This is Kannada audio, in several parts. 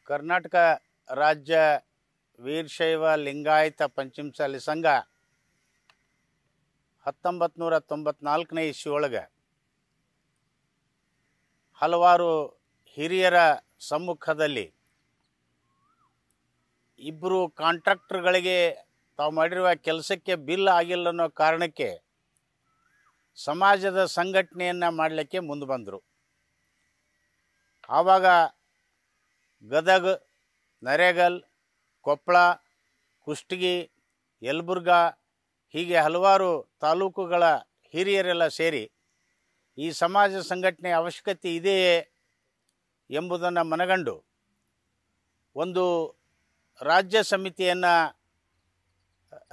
ಕರ್ನಾಟಕ ರಾಜ್ಯ ವೀರಶೈವ ಲಿಂಗಾಯತ ಪಂಚಮಸಾಲಿ ಸಂಘ 1994ನೇ ಇಸ್ವಿಯೊಳಗೆ ಹಲವಾರು ಹಿರಿಯರ ಸಮ್ಮುಖದಲ್ಲಿ ಇಬ್ಬರು ಕಾಂಟ್ರಾಕ್ಟರ್ಗಳಿಗೆ ತಾವು ಮಾಡಿರುವ ಕೆಲಸಕ್ಕೆ ಬಿಲ್ ಆಗಿಲ್ಲ ಅನ್ನೋ ಕಾರಣಕ್ಕೆ ಸಮಾಜದ ಸಂಘಟನೆಯನ್ನು ಮಾಡಲಿಕ್ಕೆ ಮುಂದೆ ಬಂದರು. ಆವಾಗ ಗದಗ, ನರೇಗಲ್, ಕೊಪ್ಪಳ, ಕುಷ್ಟಗಿ, ಯಲಬುರ್ಗಾ ಹೀಗೆ ಹಲವಾರು ತಾಲೂಕುಗಳ ಹಿರಿಯರೆಲ್ಲ ಸೇರಿ ಈ ಸಮಾಜ ಸಂಘಟನೆ ಅವಶ್ಯಕತೆ ಇದೆಯೇ ಎಂಬುದನ್ನು ಮನಗಂಡು ಒಂದು ರಾಜ್ಯ ಸಮಿತಿಯನ್ನು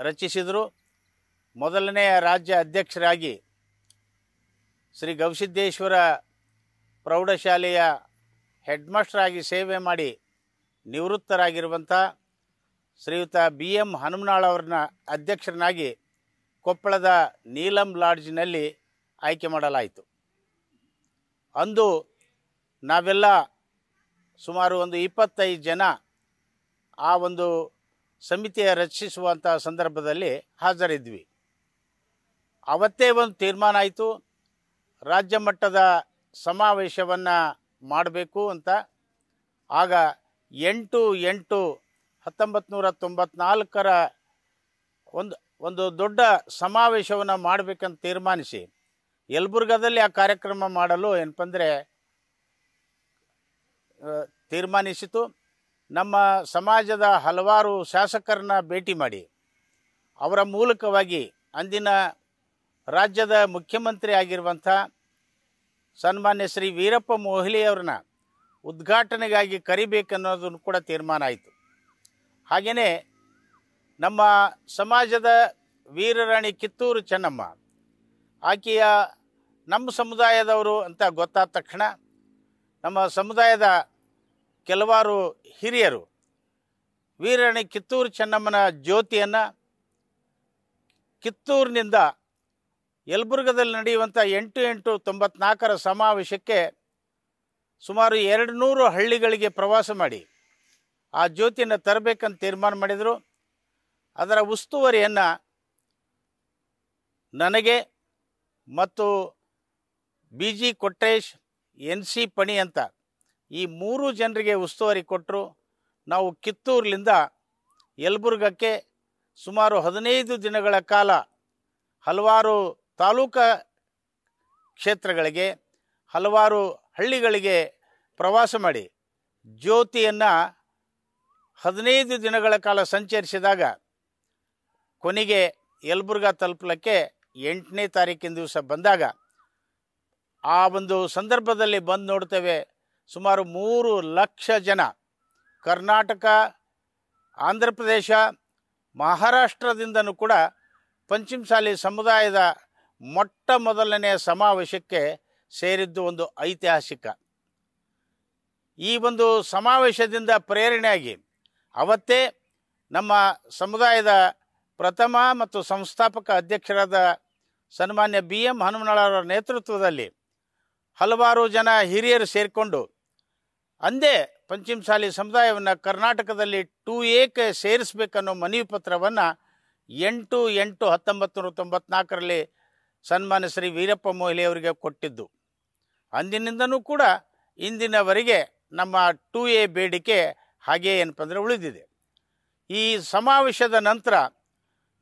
ರಚಿಸಿದರು. ಮೊದಲನೆಯ ರಾಜ್ಯ ಅಧ್ಯಕ್ಷರಾಗಿ ಶ್ರೀ ಗವಿಸಿದ್ದೇಶ್ವರ ಪ್ರೌಢಶಾಲೆಯ ಹೆಡ್ ಮಾಸ್ಟರ್ ಆಗಿ ಸೇವೆ ಮಾಡಿ ನಿವೃತ್ತರಾಗಿರುವಂಥ ಶ್ರೀಯುತ BM ಹನುಮನಾಳ್ ಅವರನ್ನ ಅಧ್ಯಕ್ಷರನ್ನಾಗಿ ಕೊಪ್ಪಳದ ನೀಲಂ ಲಾಡ್ಜ್ನಲ್ಲಿ ಆಯ್ಕೆ ಮಾಡಲಾಯಿತು. ಅಂದು ನಾವೆಲ್ಲ ಸುಮಾರು ಒಂದು 25 ಜನ ಆ ಒಂದು ಸಮಿತಿಯ ರಚಿಸುವಂಥ ಸಂದರ್ಭದಲ್ಲಿ ಹಾಜರಿದ್ವಿ. ಅವತ್ತೇ ಒಂದು ತೀರ್ಮಾನ ಆಯಿತು, ರಾಜ್ಯ ಮಟ್ಟದ ಸಮಾವೇಶವನ್ನು ಮಾಡಬೇಕು ಅಂತ. ಆಗ 8/8/1994 ಒಂದು ದೊಡ್ಡ ಸಮಾವೇಶವನ್ನು ಮಾಡಬೇಕಂತ ತೀರ್ಮಾನಿಸಿ ಯಲಬುರ್ಗಾದಲ್ಲಿ ಆ ಕಾರ್ಯಕ್ರಮ ಮಾಡಲು ಏನಪ್ಪಂದರೆ ತೀರ್ಮಾನಿಸಿತು. ನಮ್ಮ ಸಮಾಜದ ಹಲವಾರು ಶಾಸಕರನ್ನ ಭೇಟಿ ಮಾಡಿ ಅವರ ಮೂಲಕವಾಗಿ ಅಂದಿನ ರಾಜ್ಯದ ಮುಖ್ಯಮಂತ್ರಿ ಆಗಿರುವಂಥ ಸನ್ಮಾನ್ಯ ಶ್ರೀ ವೀರಪ್ಪ ಮೊಯ್ಲಿ ಅವ್ರನ್ನ ಉದ್ಘಾಟನೆಗಾಗಿ ಕರಿಬೇಕನ್ನೋದನ್ನು ಕೂಡ ತೀರ್ಮಾನ ಆಯಿತು. ಹಾಗೆಯೇ ನಮ್ಮ ಸಮಾಜದ ವೀರರಾಣಿ ಕಿತ್ತೂರು ಚೆನ್ನಮ್ಮ ಆಕೆಯ ನಮ್ಮ ಸಮುದಾಯದವರು ಅಂತ ಗೊತ್ತಾದ ತಕ್ಷಣ ನಮ್ಮ ಸಮುದಾಯದ ಕೆಲವಾರು ಹಿರಿಯರು ವೀರರಾಣಿ ಕಿತ್ತೂರು ಚೆನ್ನಮ್ಮನ ಜ್ಯೋತಿಯನ್ನು ಕಿತ್ತೂರಿನಿಂದ ಯಲಬುರ್ಗದಲ್ಲಿ ನಡೆಯುವಂಥ 8/8/94 ಸಮಾವೇಶಕ್ಕೆ ಸುಮಾರು 200 ಹಳ್ಳಿಗಳಿಗೆ ಪ್ರವಾಸ ಮಾಡಿ ಆ ಜ್ಯೋತಿಯನ್ನು ತರಬೇಕಂತ ತೀರ್ಮಾನ ಮಾಡಿದರು. ಅದರ ಉಸ್ತುವಾರಿಯನ್ನು ನನಗೆ ಮತ್ತು BG ಕೊಟ್ರೇಶ್, NC ಪಣಿ ಅಂತ ಈ 3 ಜನರಿಗೆ ಉಸ್ತುವಾರಿ ಕೊಟ್ಟರು. ನಾವು ಕಿತ್ತೂರಿನಿಂದ ಯಲಬುರ್ಗಕ್ಕೆ ಸುಮಾರು 15 ದಿನಗಳ ಕಾಲ ಹಲವಾರು ತಾಲೂಕಾ ಕ್ಷೇತ್ರಗಳಿಗೆ ಹಲವಾರು ಹಳ್ಳಿಗಳಿಗೆ ಪ್ರವಾಸ ಮಾಡಿ ಜ್ಯೋತಿಯನ್ನು 15 ದಿನಗಳ ಕಾಲ ಸಂಚರಿಸಿದಾಗ ಕೊನೆಗೆ ಯಲಬುರ್ಗಾ ತಲುಪಲಿಕ್ಕೆ 8ನೇ ತಾರೀಕಿನ ದಿವಸ ಬಂದಾಗ ಆ ಒಂದು ಸಂದರ್ಭದಲ್ಲಿ ಬಂದು ನೋಡ್ತೇವೆ ಸುಮಾರು 3 ಲಕ್ಷ ಜನ ಕರ್ನಾಟಕ, ಆಂಧ್ರ ಪ್ರದೇಶ, ಮಹಾರಾಷ್ಟ್ರದಿಂದನೂ ಕೂಡ ಪಂಚಮಸಾಲಿ ಸಮುದಾಯದ ಮೊಟ್ಟ ಮೊದಲನೆಯ ಸಮಾವೇಶಕ್ಕೆ ಸೇರಿದ್ದು ಒಂದು ಐತಿಹಾಸಿಕ. ಈ ಒಂದು ಸಮಾವೇಶದಿಂದ ಪ್ರೇರಣೆಯಾಗಿ ಅವತ್ತೇ ನಮ್ಮ ಸಮುದಾಯದ ಪ್ರಥಮ ಮತ್ತು ಸಂಸ್ಥಾಪಕ ಅಧ್ಯಕ್ಷರಾದ ಸನ್ಮಾನ್ಯ BM ಹನುಮನಾಳ್ ಅವರ ನೇತೃತ್ವದಲ್ಲಿ ಹಲವಾರು ಜನ ಹಿರಿಯರು ಸೇರಿಕೊಂಡು ಅಂದೇ ಪಂಚಮಸಾಲಿ ಸಮುದಾಯವನ್ನು ಕರ್ನಾಟಕದಲ್ಲಿ 2Aಕ್ಕೆ ಸೇರಿಸಬೇಕನ್ನೋ ಮನವಿ ಪತ್ರವನ್ನು 8/8/1994 ಸನ್ಮಾನ್ಯ ಶ್ರೀ ವೀರಪ್ಪ ಮೊಯ್ಲಿ ಅವರಿಗೆ ಕೊಟ್ಟಿದ್ದು. ಅಂದಿನಿಂದನೂ ಕೂಡ ಇಂದಿನವರೆಗೆ ನಮ್ಮ 2A ಬೇಡಿಕೆ ಹಾಗೇ ಏನಪ್ಪ ಅಂದರೆ ಉಳಿದಿದೆ. ಈ ಸಮಾವೇಶದ ನಂತರ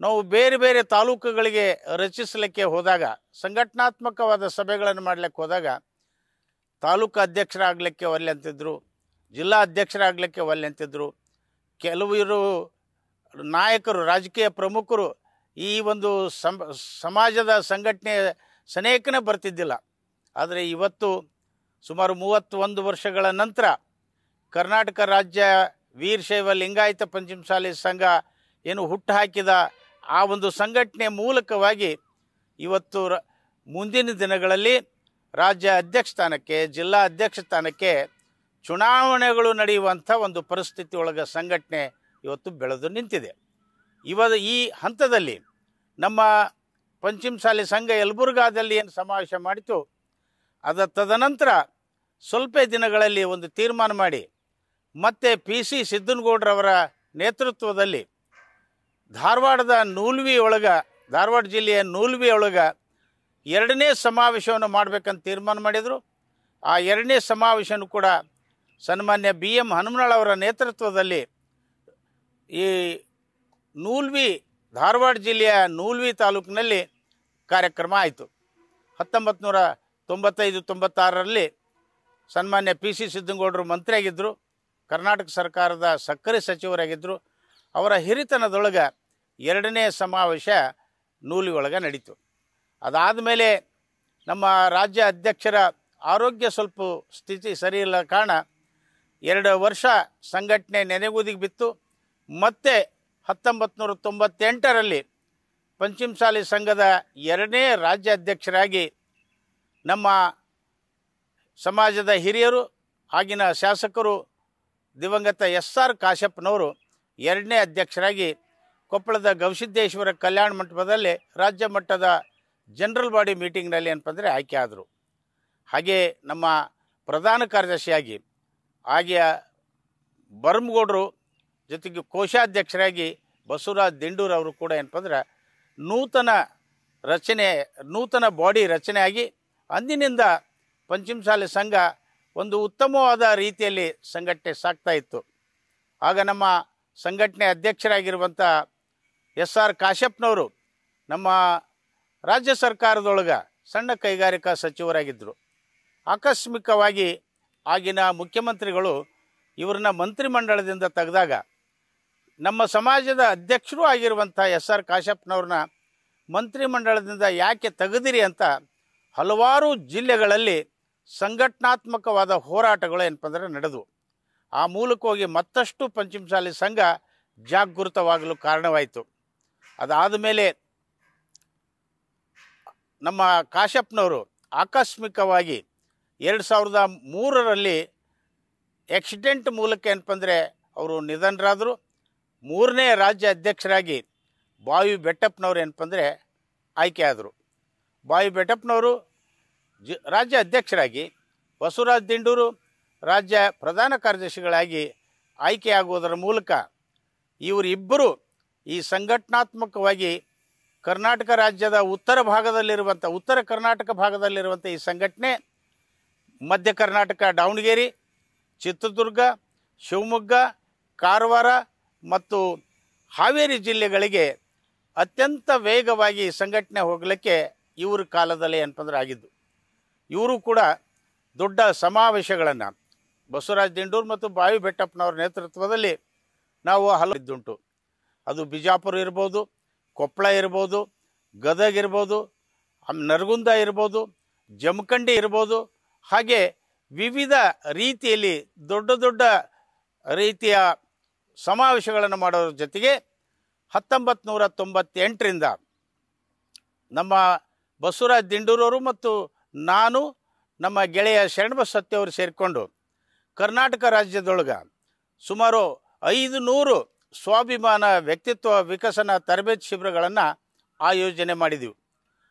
ನಾವು ಬೇರೆ ಬೇರೆ ತಾಲೂಕುಗಳಿಗೆ ರಚಿಸಲಿಕ್ಕೆ ಹೋದಾಗ, ಸಂಘಟನಾತ್ಮಕವಾದ ಸಭೆಗಳನ್ನು ಮಾಡಲಿಕ್ಕೆ ಹೋದಾಗ ತಾಲೂಕು ಅಧ್ಯಕ್ಷರಾಗಲಿಕ್ಕೆ ಒಲ್ಲೆ ಅಂತಿದ್ರು, ಜಿಲ್ಲಾ ಅಧ್ಯಕ್ಷರಾಗಲಿಕ್ಕೆ ಒಲ್ಲೆ ಅಂತಿದ್ರು. ಕೆಲವರು ನಾಯಕರು, ರಾಜಕೀಯ ಪ್ರಮುಖರು ಈ ಒಂದು ಸಮಾಜದ ಸಂಘಟನೆ ಸನೇಕನೇ ಬರ್ತಿದ್ದಿಲ್ಲ. ಆದರೆ ಇವತ್ತು ಸುಮಾರು 31 ವರ್ಷಗಳ ನಂತರ ಕರ್ನಾಟಕ ರಾಜ್ಯ ವೀರಶೈವ ಲಿಂಗಾಯತ ಪಂಚಮಸಾಲಿ ಸಂಘ ಏನು ಹುಟ್ಟು ಹಾಕಿದ ಆ ಒಂದು ಸಂಘಟನೆಯ ಮೂಲಕವಾಗಿ ಇವತ್ತು ಮುಂದಿನ ದಿನಗಳಲ್ಲಿ ರಾಜ್ಯ ಅಧ್ಯಕ್ಷ ಸ್ಥಾನಕ್ಕೆ, ಜಿಲ್ಲಾ ಅಧ್ಯಕ್ಷ ಸ್ಥಾನಕ್ಕೆ ಚುನಾವಣೆಗಳು ನಡೆಯುವಂಥ ಒಂದು ಪರಿಸ್ಥಿತಿ ಒಳಗೆ ಸಂಘಟನೆ ಇವತ್ತು ಬೆಳೆದು ನಿಂತಿದೆ. ಈ ಹಂತದಲ್ಲಿ ನಮ್ಮ ಪಂಚಮಸಾಲಿ ಸಂಘ ಯಲಬುರ್ಗಾದಲ್ಲಿ ಏನು ಸಮಾವೇಶ ಮಾಡಿತು, ತದನಂತರ ಸ್ವಲ್ಪ ದಿನಗಳಲ್ಲಿ ಒಂದು ತೀರ್ಮಾನ ಮಾಡಿ ಮತ್ತು PC ಸಿದ್ದನಗೌಡರವರ ನೇತೃತ್ವದಲ್ಲಿ ಧಾರವಾಡದ ಧಾರವಾಡ ಜಿಲ್ಲೆಯ ನೂಲ್ವಿ ಒಳಗೆ 2ನೇ ಸಮಾವೇಶವನ್ನು ಮಾಡಬೇಕಂತ ತೀರ್ಮಾನ ಮಾಡಿದರು. ಆ 2ನೇ ಸಮಾವೇಶನೂ ಕೂಡ ಸನ್ಮಾನ್ಯ BM ಹನುಮನಾಳ್ ಅವರ ನೇತೃತ್ವದಲ್ಲಿ ಈ ಧಾರವಾಡ ಜಿಲ್ಲೆಯ ನೂಲ್ವಿ ತಾಲೂಕಿನಲ್ಲಿ ಕಾರ್ಯಕ್ರಮ ಆಯಿತು. 1995-96ರಲ್ಲಿ ಸನ್ಮಾನ್ಯ PC ಸಿದ್ದನಗೌಡರು ಮಂತ್ರಿಯಾಗಿದ್ದರು, ಕರ್ನಾಟಕ ಸರ್ಕಾರದ ಸಕ್ಕರೆ ಸಚಿವರಾಗಿದ್ದರು. ಅವರ ಹಿರಿತನದೊಳಗೆ 2ನೇ ಸಮಾವೇಶ ನೂಲ್ವಿ ಒಳಗೆ ನಡೀತು. ಅದಾದ ಮೇಲೆ ನಮ್ಮ ರಾಜ್ಯ ಅಧ್ಯಕ್ಷರ ಆರೋಗ್ಯ ಸ್ವಲ್ಪ ಸ್ಥಿತಿ ಸರಿ ಇಲ್ಲ ಕಾರಣ 2 ವರ್ಷ ಸಂಘಟನೆ ನೆನೆಗುದಿಗೆ ಬಿತ್ತು. ಮತ್ತೆ 1998ರಲ್ಲಿ ಪಂಚಮಸಾಲಿ ಸಂಘದ 2ನೇ ರಾಜ್ಯ ಅಧ್ಯಕ್ಷರಾಗಿ ನಮ್ಮ ಸಮಾಜದ ಹಿರಿಯರು ಆಗಿನ ಶಾಸಕರು ದಿವಂಗತ SR ಕಾಶ್ಯಪ್ಪನವರು 2ನೇ ಅಧ್ಯಕ್ಷರಾಗಿ ಕೊಪ್ಪಳದ ಗವಿಸಿದ್ದೇಶ್ವರ ಕಲ್ಯಾಣ ಮಂಟಪದಲ್ಲಿ ರಾಜ್ಯ ಮಟ್ಟದ ಜನರಲ್ ಬಾಡಿ ಮೀಟಿಂಗ್ನಲ್ಲಿ ಏನಪ್ಪಂದರೆ ಆಯ್ಕೆ ಆದರು. ಹಾಗೆ ನಮ್ಮ ಪ್ರಧಾನ ಕಾರ್ಯದರ್ಶಿಯಾಗಿ ಆಗಿಯ ಬರಮಗೌಡರು ಜೊತೆಗೆ ಕೋಶಾಧ್ಯಕ್ಷರಾಗಿ ಬಸವರಾಜ್ ದಿಂಡೂರು ಅವರು ಕೂಡ ಏನಪ್ಪಂದ್ರೆ ನೂತನ ಬಾಡಿ ರಚನೆಯಾಗಿ ಅಂದಿನಿಂದ ಪಂಚಮಸಾಲಿ ಸಂಘ ಒಂದು ಉತ್ತಮವಾದ ರೀತಿಯಲ್ಲಿ ಸಂಘಟನೆ ಸಾಗ್ತಾ ಇತ್ತು. ಆಗ ನಮ್ಮ ಸಂಘಟನೆ ಅಧ್ಯಕ್ಷರಾಗಿರುವಂಥ SR ಕಾಶ್ಯಪ್ಪನವರು ನಮ್ಮ ರಾಜ್ಯ ಸರ್ಕಾರದೊಳಗೆ ಸಣ್ಣ ಕೈಗಾರಿಕಾ ಸಚಿವರಾಗಿದ್ದರು. ಆಕಸ್ಮಿಕವಾಗಿ ಆಗಿನ ಮುಖ್ಯಮಂತ್ರಿಗಳು ಇವರನ್ನ ಮಂತ್ರಿಮಂಡಲದಿಂದ ತೆಗೆದಾಗ ನಮ್ಮ ಸಮಾಜದ ಅಧ್ಯಕ್ಷರೂ ಆಗಿರುವಂಥ SR ಕಾಶ್ಯಪ್ಪನವ್ರನ್ನ ಮಂತ್ರಿಮಂಡಲದಿಂದ ಯಾಕೆ ತೆಗೆದಿರಿ ಅಂತ ಹಲವಾರು ಜಿಲ್ಲೆಗಳಲ್ಲಿ ಸಂಘಟನಾತ್ಮಕವಾದ ಹೋರಾಟಗಳು ಏನಪ್ಪಂದರೆ ನಡೆದವು. ಆ ಮೂಲಕವಾಗಿ ಮತ್ತಷ್ಟು ಪಂಚಮಸಾಲಿ ಸಂಘ ಜಾಗೃತವಾಗಲು ಕಾರಣವಾಯಿತು. ಅದಾದ ಮೇಲೆ ನಮ್ಮ ಕಾಶ್ಯಪ್ಪನವರು ಆಕಸ್ಮಿಕವಾಗಿ 2003ರಲ್ಲಿ ಆಕ್ಸಿಡೆಂಟ್ ಮೂಲಕ ಏನಪ್ಪಂದರೆ ಅವರು ನಿಧನರಾದರು. 3ನೇ ರಾಜ್ಯ ಅಧ್ಯಕ್ಷರಾಗಿ ಬಾವಿ ಬೆಟ್ಟಪ್ಪನವರು ಏನಪ್ಪಂದರೆ ಆಯ್ಕೆ ಆದರು. ಬಾವಿ ಬೆಟ್ಟಪ್ಪನವರು ರಾಜ್ಯ ಅಧ್ಯಕ್ಷರಾಗಿ, ಬಸವರಾಜ್ ದಿಂಡೂರು ರಾಜ್ಯ ಪ್ರಧಾನ ಕಾರ್ಯದರ್ಶಿಗಳಾಗಿ ಆಯ್ಕೆಯಾಗುವುದರ ಮೂಲಕ ಇವರಿಬ್ಬರು ಈ ಸಂಘಟನಾತ್ಮಕವಾಗಿ ಕರ್ನಾಟಕ ರಾಜ್ಯದ ಉತ್ತರ ಕರ್ನಾಟಕ ಭಾಗದಲ್ಲಿರುವಂಥ ಈ ಸಂಘಟನೆ ಮಧ್ಯ ಕರ್ನಾಟಕ ದಾವಣಗೆರೆ, ಚಿತ್ರದುರ್ಗ, ಶಿವಮೊಗ್ಗ, ಕಾರವಾರ ಮತ್ತು ಹಾವೇರಿ ಜಿಲ್ಲೆಗಳಿಗೆ ಅತ್ಯಂತ ವೇಗವಾಗಿ ಸಂಘಟನೆ ಹೋಗಲಿಕ್ಕೆ ಇವ್ರ ಕಾಲದಲ್ಲಿ ಏನಪ್ಪಂದ್ರೆ ಆಗಿದ್ದು. ಇವರು ಕೂಡ ದೊಡ್ಡ ಸಮಾವೇಶಗಳನ್ನು ಬಸವರಾಜ್ ದಿಂಡೂರು ಮತ್ತು ಬಾವಿ ಬೆಟ್ಟಪ್ಪನವ್ರ ನೇತೃತ್ವದಲ್ಲಿ ನಾವು ಹಲವಿದ್ದುಂಟು. ಅದು ಬಿಜಾಪುರ ಇರ್ಬೋದು, ಕೊಪ್ಪಳ ಇರ್ಬೋದು, ಗದಗ ಇರ್ಬೋದು, ನರಗುಂದ ಇರ್ಬೋದು, ಜಮಖಂಡಿ ಇರ್ಬೋದು, ಹಾಗೆ ವಿವಿಧ ರೀತಿಯಲ್ಲಿ ದೊಡ್ಡ ದೊಡ್ಡ ರೀತಿಯ ಸಮಾವೇಶಗಳನ್ನು ಮಾಡೋದ್ರ ಜೊತೆಗೆ 1998ರಿಂದ ನಮ್ಮ ಬಸವರಾಜ್ ದಿಂಡೂರವರು ಮತ್ತು ನಾನು ನಮ್ಮ ಗೆಳೆಯ ಶರಣಬಸತ್ಯವರು ಸೇರಿಕೊಂಡು ಕರ್ನಾಟಕ ರಾಜ್ಯದೊಳಗೆ ಸುಮಾರು 500 ಸ್ವಾಭಿಮಾನ ವ್ಯಕ್ತಿತ್ವ ವಿಕಸನ ತರಬೇತಿ ಶಿಬಿರಗಳನ್ನು ಆಯೋಜನೆ ಮಾಡಿದೆವು.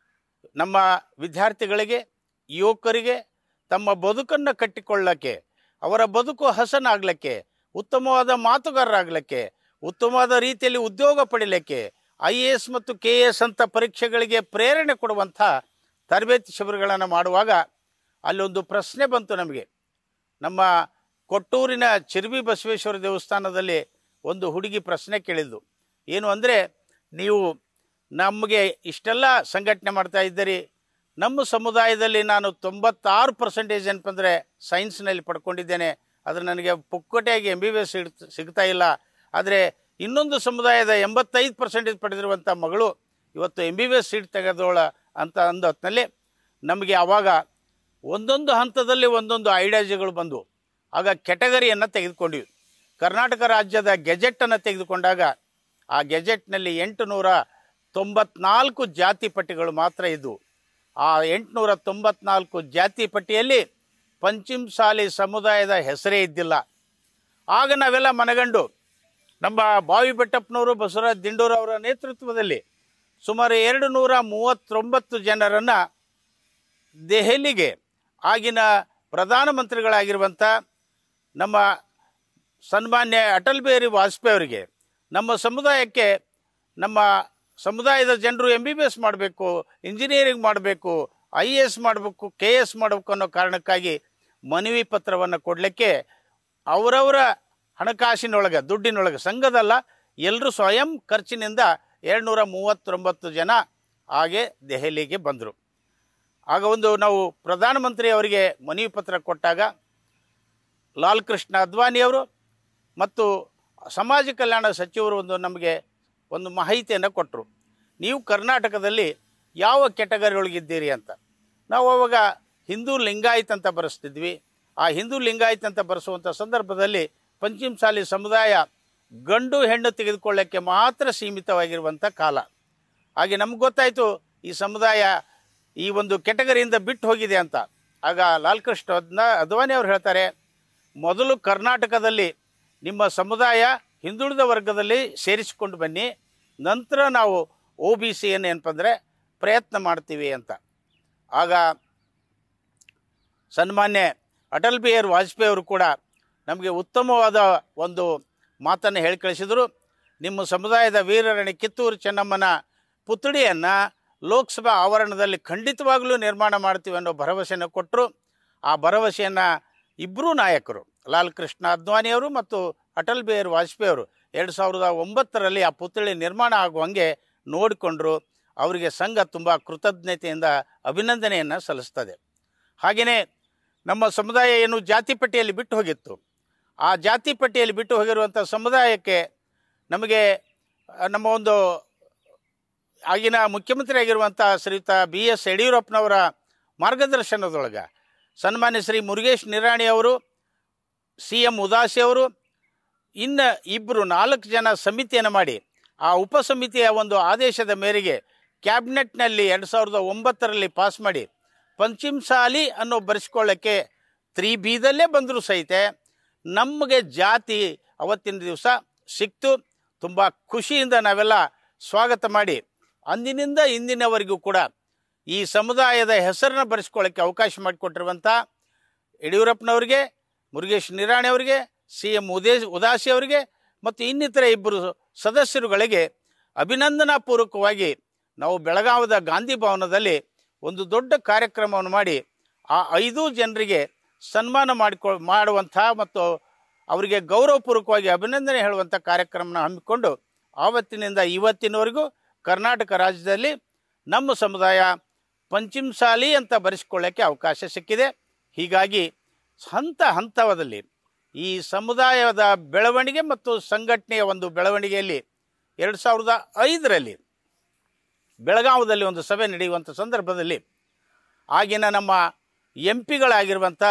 ನಮ್ಮ ವಿದ್ಯಾರ್ಥಿಗಳಿಗೆ, ಯುವಕರಿಗೆ ತಮ್ಮ ಬದುಕನ್ನು ಕಟ್ಟಿಕೊಳ್ಳಕ್ಕೆ, ಅವರ ಬದುಕು ಹಸನಾಗಲಿಕ್ಕೆ, ಉತ್ತಮವಾದ ಮಾತುಗಾರರಾಗಲಿಕ್ಕೆ, ಉತ್ತಮವಾದ ರೀತಿಯಲ್ಲಿ ಉದ್ಯೋಗ ಪಡೀಲಿಕ್ಕೆ, IAS ಮತ್ತು KAS ಅಂತ ಪರೀಕ್ಷೆಗಳಿಗೆ ಪ್ರೇರಣೆ ಕೊಡುವಂಥ ತರಬೇತಿ ಶಿಬಿರಗಳನ್ನು ಮಾಡುವಾಗ ಅಲ್ಲೊಂದು ಪ್ರಶ್ನೆ ಬಂತು ನಮಗೆ. ನಮ್ಮ ಕೊಟ್ಟೂರಿನ ಚಿರ್ಬಿ ಬಸವೇಶ್ವರ ದೇವಸ್ಥಾನದಲ್ಲಿ ಒಂದು ಹುಡುಗಿ ಪ್ರಶ್ನೆ ಕೇಳಿದ್ದು ಏನು ಅಂದರೆ, ನೀವು ನಮಗೆ ಇಷ್ಟೆಲ್ಲ ಸಂಘಟನೆ ಮಾಡ್ತಾ ಇದ್ದೀರಿ, ನಮ್ಮ ಸಮುದಾಯದಲ್ಲಿ ನಾನು 96% ಏನಪ್ಪಂದರೆ ಸೈನ್ಸ್ನಲ್ಲಿ ಪಡ್ಕೊಂಡಿದ್ದೇನೆ, ಆದರೆ ನನಗೆ ಪುಕ್ಕಟೆಯಾಗಿ MBBS ಸಿಗ್ತಾ ಇಲ್ಲ. ಆದರೆ ಇನ್ನೊಂದು ಸಮುದಾಯದ 85% ಪಡೆದಿರುವಂಥ ಮಗಳು ಇವತ್ತು MBBS ಸೀಟ್ ತೆಗೆದೋಳ ಅಂತ ಅಂದ ಹೊತ್ತಿನಲ್ಲಿ ನಮಗೆ ಆವಾಗ ಒಂದೊಂದು ಹಂತದಲ್ಲಿ ಒಂದೊಂದು ಐಡಿಯಾಜಿಗಳು ಬಂದವು. ಆಗ ಕೆಟಗರಿಯನ್ನು ತೆಗೆದುಕೊಂಡಿವಿ. ಕರ್ನಾಟಕ ರಾಜ್ಯದ ಗೆಜೆಟನ್ನು ತೆಗೆದುಕೊಂಡಾಗ ಆ ಗೆಜೆಟ್ನಲ್ಲಿ 894 ಜಾತಿ ಪಟ್ಟಿಗಳು ಮಾತ್ರ ಇದ್ದವು. ಆ 894 ಜಾತಿ ಪಟ್ಟಿಯಲ್ಲಿ ಪಂಚಮಸಾಲಿ ಸಮುದಾಯದ ಹೆಸರೇ ಇದ್ದಿಲ್ಲ. ಆಗ ನಾವೆಲ್ಲ ಮನಗಂಡು ನಮ್ಮ ಬಾವಿ ಬೆಟ್ಟಪ್ಪನವರು, ಬಸವರಾಜ್ ದಿಂಡೂರು ಅವರ ನೇತೃತ್ವದಲ್ಲಿ ಸುಮಾರು 239 ಜನರನ್ನು ದೆಹಲಿಗೆ ಆಗಿನ ಪ್ರಧಾನಮಂತ್ರಿಗಳಾಗಿರುವಂಥ ನಮ್ಮ ಸನ್ಮಾನ್ಯ ಅಟಲ್ ಬಿಹಾರಿ ವಾಜಪೇಯಿ ಅವರಿಗೆ ನಮ್ಮ ಸಮುದಾಯಕ್ಕೆ ನಮ್ಮ ಸಮುದಾಯದ ಜನರು MBBS ಮಾಡಬೇಕು, ಇಂಜಿನಿಯರಿಂಗ್ ಮಾಡಬೇಕು, IAS ಮಾಡಬೇಕು, KS ಮಾಡಬೇಕು ಅನ್ನೋ ಕಾರಣಕ್ಕಾಗಿ ಮನವಿ ಪತ್ರವನ್ನು ಕೊಡಲಿಕ್ಕೆ ಅವರವರ ಹಣಕಾಸಿನೊಳಗೆ, ದುಡ್ಡಿನೊಳಗೆ, ಸಂಘದಲ್ಲ, ಎಲ್ಲರೂ ಸ್ವಯಂ ಖರ್ಚಿನಿಂದ 239 ಜನ ಹಾಗೆ ದೆಹಲಿಗೆ ಬಂದರು. ಆಗ ನಾವು ಪ್ರಧಾನಮಂತ್ರಿ ಅವರಿಗೆ ಮನವಿ ಪತ್ರ ಕೊಟ್ಟಾಗ ಲಾಲ್ ಕೃಷ್ಣ ಅದ್ವಾನಿಯವರು ಮತ್ತು ಸಮಾಜ ಕಲ್ಯಾಣ ಸಚಿವರು ನಮಗೆ ಒಂದು ಮಾಹಿತಿಯನ್ನು ಕೊಟ್ಟರು. ನೀವು ಕರ್ನಾಟಕದಲ್ಲಿ ಯಾವ ಕೆಟಗರಿ ಒಳಗಿದ್ದೀರಿ ಅಂತ. ನಾವು ಅವಾಗ ಹಿಂದೂ ಲಿಂಗಾಯತ್ ಅಂತ ಬರೆಸ್ತಿದ್ವಿ. ಆ ಹಿಂದೂ ಲಿಂಗಾಯತ್ ಅಂತ ಬರೆಸುವಂಥ ಸಂದರ್ಭದಲ್ಲಿ ಪಂಚಮಸಾಲಿ ಸಮುದಾಯ ಗಂಡು ಹೆಣ್ಣು ತೆಗೆದುಕೊಳ್ಳೋಕ್ಕೆ ಮಾತ್ರ ಸೀಮಿತವಾಗಿರುವಂಥ ಕಾಲ. ಹಾಗೆ ನಮ್ಗೆ ಗೊತ್ತಾಯಿತು ಈ ಸಮುದಾಯ ಈ ಒಂದು ಕೆಟಗರಿಯಿಂದ ಬಿಟ್ಟು ಹೋಗಿದೆ ಅಂತ. ಆಗ ಲಾಲ್ ಕೃಷ್ಣ ಅದ್ವಾನಿ ಅವರು ಹೇಳ್ತಾರೆ, ಮೊದಲು ಕರ್ನಾಟಕದಲ್ಲಿ ನಿಮ್ಮ ಸಮುದಾಯ ಹಿಂದುಳಿದ ವರ್ಗದಲ್ಲಿ ಸೇರಿಸಿಕೊಂಡು ಬನ್ನಿ, ನಂತರ ನಾವು OBC ಏನಪ್ಪ ಅಂದರೆ ಪ್ರಯತ್ನ ಮಾಡ್ತೀವಿ ಅಂತ. ಆಗ ಸನ್ಮಾನ್ಯ ಅಟಲ್ ಬಿಹಾರಿ ವಾಜಪೇಯಿ ಅವರು ಕೂಡ ನಮಗೆ ಉತ್ತಮವಾದ ಒಂದು ಮಾತನ್ನು ಹೇಳಿ ಕಳಿಸಿದರು. ನಿಮ್ಮ ಸಮುದಾಯದ ವೀರರಾಣಿ ಕಿತ್ತೂರು ಚೆನ್ನಮ್ಮನ ಪುತ್ಥಳಿಯನ್ನು ಲೋಕಸಭಾ ಆವರಣದಲ್ಲಿ ಖಂಡಿತವಾಗಲೂ ನಿರ್ಮಾಣ ಮಾಡ್ತೀವಿ ಅನ್ನೋ ಭರವಸೆಯನ್ನು ಕೊಟ್ಟರು. ಆ ಭರವಸೆಯನ್ನು ಇಬ್ಬರೂ ನಾಯಕರು, ಲಾಲ್ ಕೃಷ್ಣ ಅದ್ವಾನಿಯವರು ಮತ್ತು ಅಟಲ್ ಬಿಹಾರಿ ವಾಜಪೇಯಿ ಅವರು 2009ರಲ್ಲಿ ಆ ಪುತ್ಥಳಿ ನಿರ್ಮಾಣ ಆಗುವಂಗೆ ನೋಡಿಕೊಂಡ್ರು. ಅವರಿಗೆ ಸಂಘ ತುಂಬ ಕೃತಜ್ಞತೆಯಿಂದ ಅಭಿನಂದನೆಯನ್ನು ಸಲ್ಲಿಸ್ತದೆ. ಹಾಗೆಯೇ ನಮ್ಮ ಸಮುದಾಯ ಏನು ಜಾತಿ ಪಟ್ಟಿಯಲ್ಲಿ ಬಿಟ್ಟು ಹೋಗಿತ್ತು, ಆ ಜಾತಿ ಪಟ್ಟಿಯಲ್ಲಿ ಬಿಟ್ಟು ಹೋಗಿರುವಂಥ ಸಮುದಾಯಕ್ಕೆ ನಮಗೆ ನಮ್ಮ ಒಂದು ಆಗಿನ ಮುಖ್ಯಮಂತ್ರಿ ಆಗಿರುವಂಥ ಶ್ರೀಯುತ BS ಯಡಿಯೂರಪ್ಪನವರ ಮಾರ್ಗದರ್ಶನದೊಳಗೆ ಸನ್ಮಾನ್ಯ ಶ್ರೀ ಮುರುಗೇಶ್ ನಿರಾಣಿ ಅವರು, CM ಉದಾಸಿ ಅವರು, ಇನ್ನು 4 ಜನ ಸಮಿತಿಯನ್ನು ಮಾಡಿ ಆ ಉಪಸಮಿತಿಯ ಒಂದು ಆದೇಶದ ಮೇರೆಗೆ ಕ್ಯಾಬಿನೆಟ್ನಲ್ಲಿ 2009ರಲ್ಲಿ ಪಾಸ್ ಮಾಡಿ ಪಂಚಮಸಾಲಿ ಅನ್ನೋ ಬರೆಸ್ಕೊಳ್ಳೋಕ್ಕೆ 3Bದಲ್ಲೇ ಬಂದರೂ ಸಹಿತ ನಮಗೆ ಜಾತಿ ಅವತ್ತಿನ ದಿವಸ ಸಿಕ್ತು. ತುಂಬ ಖುಷಿಯಿಂದ ನಾವೆಲ್ಲ ಸ್ವಾಗತ ಮಾಡಿ ಅಂದಿನಿಂದ ಇಂದಿನವರೆಗೂ ಕೂಡ ಈ ಸಮುದಾಯದ ಹೆಸರನ್ನು ಬರೆಸ್ಕೊಳ್ಳೋಕ್ಕೆ ಅವಕಾಶ ಮಾಡಿಕೊಟ್ಟಿರುವಂಥ ಯಡಿಯೂರಪ್ಪನವರಿಗೆ, ಮುರುಗೇಶ್ ನಿರಾಣಿ ಅವರಿಗೆ, CM ಉದಾಸಿ ಅವರಿಗೆ ಮತ್ತು ಇನ್ನಿತರ 2 ಸದಸ್ಯರುಗಳಿಗೆ ಅಭಿನಂದನಾಪೂರ್ವಕವಾಗಿ ನಾವು ಬೆಳಗಾವಿದ ಗಾಂಧಿ ಭವನದಲ್ಲಿ ಒಂದು ದೊಡ್ಡ ಕಾರ್ಯಕ್ರಮವನ್ನು ಮಾಡಿ ಆ 5 ಜನರಿಗೆ ಸನ್ಮಾನ ಮಾಡುವಂಥ ಮತ್ತು ಅವರಿಗೆ ಗೌರವಪೂರ್ವಕವಾಗಿ ಅಭಿನಂದನೆ ಹೇಳುವಂಥ ಕಾರ್ಯಕ್ರಮನ ಹಮ್ಮಿಕೊಂಡು ಆವತ್ತಿನಿಂದ ಇವತ್ತಿನವರೆಗೂ ಕರ್ನಾಟಕ ರಾಜ್ಯದಲ್ಲಿ ನಮ್ಮ ಸಮುದಾಯ ಪಂಚಮಸಾಲಿ ಅಂತ ಬರೆಸಿಕೊಳ್ಳೋಕ್ಕೆ ಅವಕಾಶ ಸಿಕ್ಕಿದೆ. ಹೀಗಾಗಿ ಹಂತದಲ್ಲಿ ಈ ಸಮುದಾಯದ ಬೆಳವಣಿಗೆ ಮತ್ತು ಸಂಘಟನೆಯ ಒಂದು ಬೆಳವಣಿಗೆಯಲ್ಲಿ 2005ರಲ್ಲಿ ಬೆಳಗಾವಿಯಲ್ಲಿ ಒಂದು ಸಭೆ ನಡೆಯುವಂಥ ಸಂದರ್ಭದಲ್ಲಿ ಆಗಿನ ನಮ್ಮ MPಗಳಾಗಿರುವಂಥ